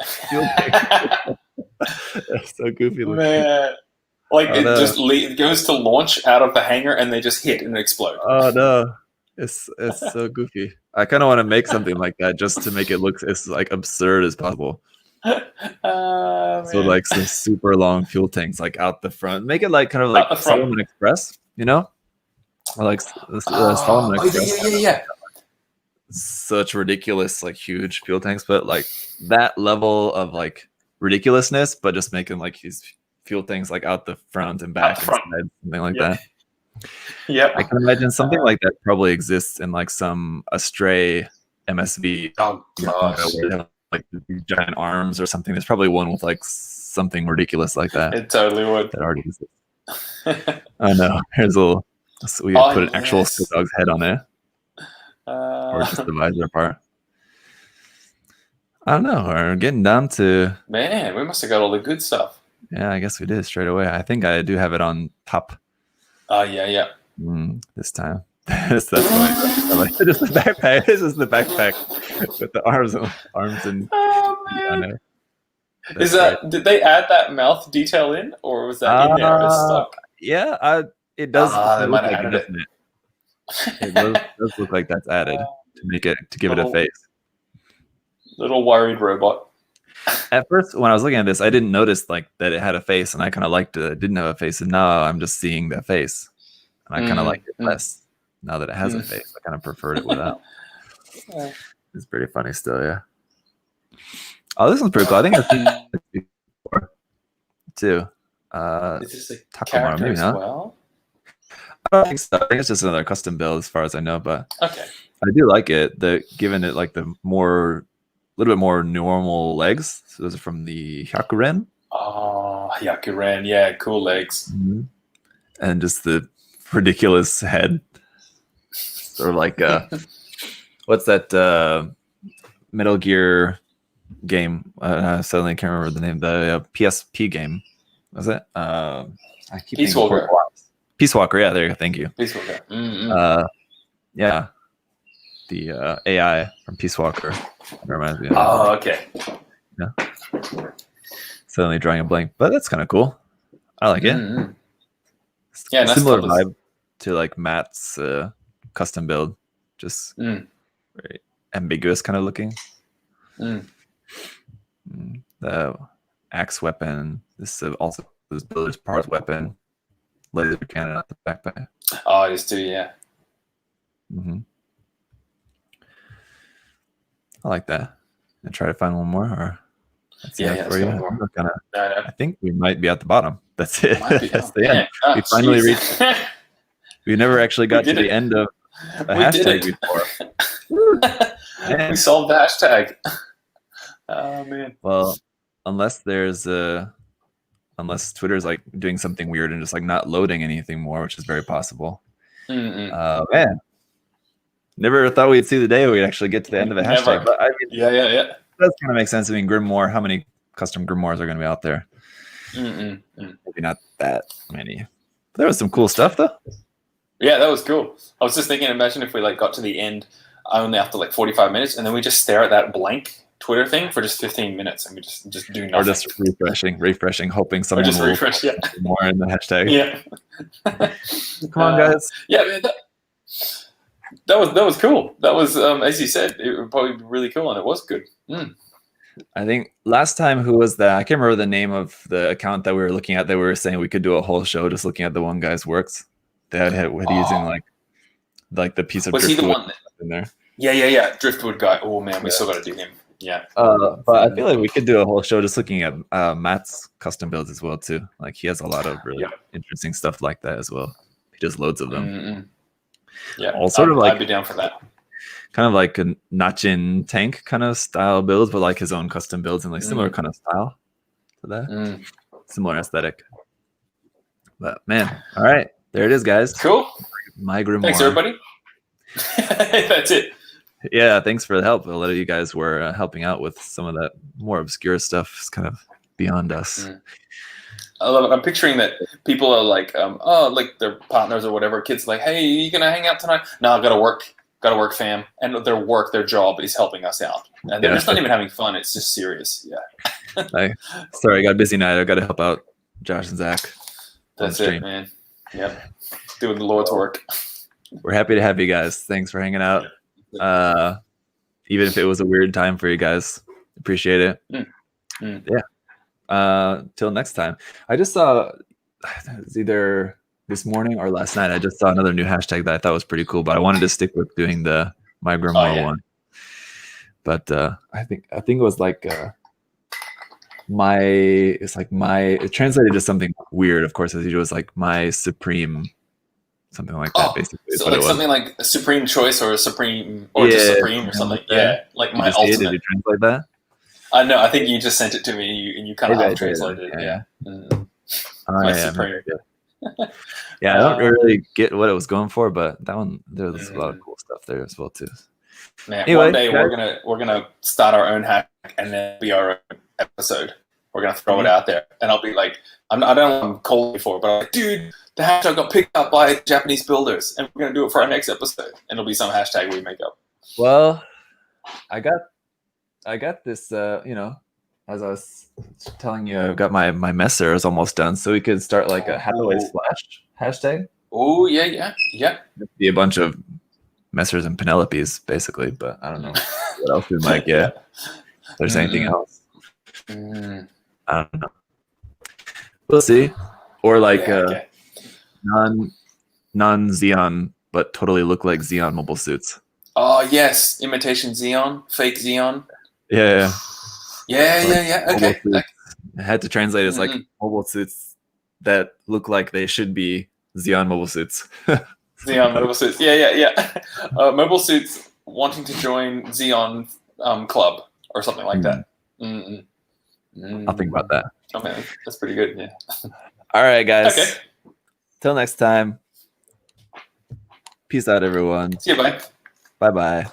B: That's so goofy looking.
C: Man. Like
B: Oh,
C: it
B: no.
C: just it goes to launch out of the hangar and they just hit and explode.
B: Oh no, it's so goofy. I kind of want to make something like that just to make it look as like absurd as possible. So like some super long fuel tanks like out the front. Make it like kind of like Solomon Express, you know, or like Solomon Express.
C: Yeah.
B: Such ridiculous, like huge fuel tanks, but like that level of like ridiculousness, but just making like these fuel tanks like out the front and back and side, something like that.
C: Yeah,
B: I can imagine something like that probably exists in like some Astray MSV.
C: Oh gosh.
B: Where they have, like giant arms or something. There's probably one with like something ridiculous like that.
C: It totally would.
B: That already exists. Oh no, here's a little. So we put an actual steel dog's head on it. Or just the visor part. I don't know. We're getting down to.
C: Man, we must have got all the good stuff.
B: Yeah, I guess we did straight away. I think I do have it on top.
C: Oh yeah.
B: This time. That's why. Like, this is the backpack. This is the backpack with the arms and.
C: Oh man.
B: Is that
C: right. Did they add that mouth detail in, or was that in there? It's stuck.
B: Yeah, it does.
C: They might have added it.
B: It does look like that's added to give it a face.
C: Little worried robot.
B: At first, when I was looking at this, I didn't notice like that it had a face, and I kind of liked it. It didn't have a face, and now I'm just seeing that face, and I kind of like it less now that it has a face. I kind of preferred it without. It's pretty funny still, yeah. Oh, this one's pretty cool. I think I've seen this before too.
C: Is this a
B: Takamura,
C: character
B: maybe
C: as
B: not.
C: well?
B: I don't think so. I think it's just another custom build as far as I know, but
C: okay.
B: I do like it. Given it like the little bit more normal legs. So those are from the Hyakuren.
C: Oh, Hyakuren, yeah, cool legs.
B: Mm-hmm. And just the ridiculous head. Sort of like what's that Metal Gear game? Suddenly I can't remember the name. The PSP game. Was it? I keep
C: Peace Walker.
B: Peace Walker, yeah, there you go. Thank you.
C: Peace Walker.
B: Yeah. The AI from Peace Walker. Reminds me of
C: Oh, okay.
B: Yeah. Suddenly drawing a blank, but that's kind of cool. I like it.
C: Mm-hmm. Yeah,
B: similar vibe to like Matt's custom build, just very ambiguous kind of looking. The axe weapon. This is also this builder's part weapon. Laser cannon at the backpack.
C: Oh, it is too, yeah.
B: I like that. And try to find one more, or that's it for you. I think we might be at the bottom. That's it. That's the end. We finally reached. We never actually got to the end of a hashtag before.
C: We solved the hashtag. Oh man.
B: Well, unless Twitter's like doing something weird and just like not loading anything more, which is very possible. Man, never thought we'd see the day we'd actually get to the end of a hashtag. But I mean,
C: yeah.
B: It does kind of make sense. I mean, Grimoire. How many custom Grimoires are going to be out there? Maybe not that many. But there was some cool stuff though.
C: Yeah, that was cool. I was just thinking, imagine if we like got to the end only after like 45 minutes, and then we just stare at that blank Twitter thing for just 15 minutes, and we just do nothing.
B: Or just refreshing, hoping someone will
C: refresh,
B: more in the hashtag.
C: Yeah.
B: Come on, guys.
C: Yeah, man, that was cool. That was, as you said, it would probably be really cool, and it was good.
B: I think last time, who was that? I can't remember the name of the account that we were looking at. That we were saying we could do a whole show just looking at the one guy's works. That had with using like the piece of
C: was he the one
B: in there?
C: Yeah. Driftwood guy. Oh man, we still got to do him. Yeah.
B: But I feel like we could do a whole show just looking at Matt's custom builds as well too. Like he has a lot of really interesting stuff like that as well. He does loads of them.
C: Yeah.
B: All sort of like
C: I'd be down for that.
B: Kind of like a Nachin tank kind of style builds, but like his own custom builds and like similar kind of style to that. Similar aesthetic. But man, all right. There it is, guys.
C: Cool.
B: My Grimoire.
C: Thanks, everybody. That's it.
B: Yeah, thanks for the help. A lot of you guys were helping out with some of that more obscure stuff. It's kind of beyond us.
C: I love it. I'm picturing that people are like, like their partners or whatever. Kids like, hey, you gonna hang out tonight? No, I gotta work. Got to work, fam. And their job is helping us out. And they're just not even having fun. It's just serious. Yeah.
B: Sorry, I got a busy night. I got to help out Josh and Zach.
C: That's it, man. Yep. Doing the Lord's work.
B: We're happy to have you guys. Thanks for hanging out. Even if it was a weird time for you guys. Appreciate it. Yeah. Till next time. I just saw, it was either this morning or last night, I just saw another new hashtag that I thought was pretty cool, but I wanted to stick with doing the My Grimoire one. But I think it was like it translated to something weird, of course, as usual. It was like my supreme, something like that, basically.
C: So like something like a supreme choice or a supreme or just supreme or something. Yeah, like my ultimate.
B: Did you translate that?
C: No, I think you just sent it to me and you kind of half translated it. Yeah. My supreme.
B: Yeah, I don't really get what it was going for, but that one, there's a lot of cool stuff there as well too.
C: Man, anyway, one day we're gonna start our own hack and then be our own episode. We're gonna throw it out there, and I'll be like, I don't know what I'm calling before, but I'm like, dude, the hashtag got picked up by Japanese builders, and we're gonna do it for our next episode, and it'll be some hashtag we make up.
B: Well, I got this, as I was telling you, I've got my messer is almost done, so we could start like a Hathaway Splash hashtag.
C: Oh yeah.
B: It'd be a bunch of Messers and Penelopes, basically, but I don't know what else we might get. If there's anything else. I don't know. We'll see. Or like non-Xeon, but totally look like Xeon mobile suits.
C: Oh yes, imitation Xeon, fake Xeon.
B: Yeah.
C: Okay.
B: I had to translate it as like mobile suits that look like they should be Xeon mobile suits.
C: Xeon mobile suits. Yeah. Mobile suits wanting to join Xeon club or something like that.
B: I'll think about that.
C: Oh man, that's pretty good. Yeah.
B: All right, guys.
C: Okay.
B: Till next time. Peace out, everyone.
C: See you. Bye.
B: Bye-bye.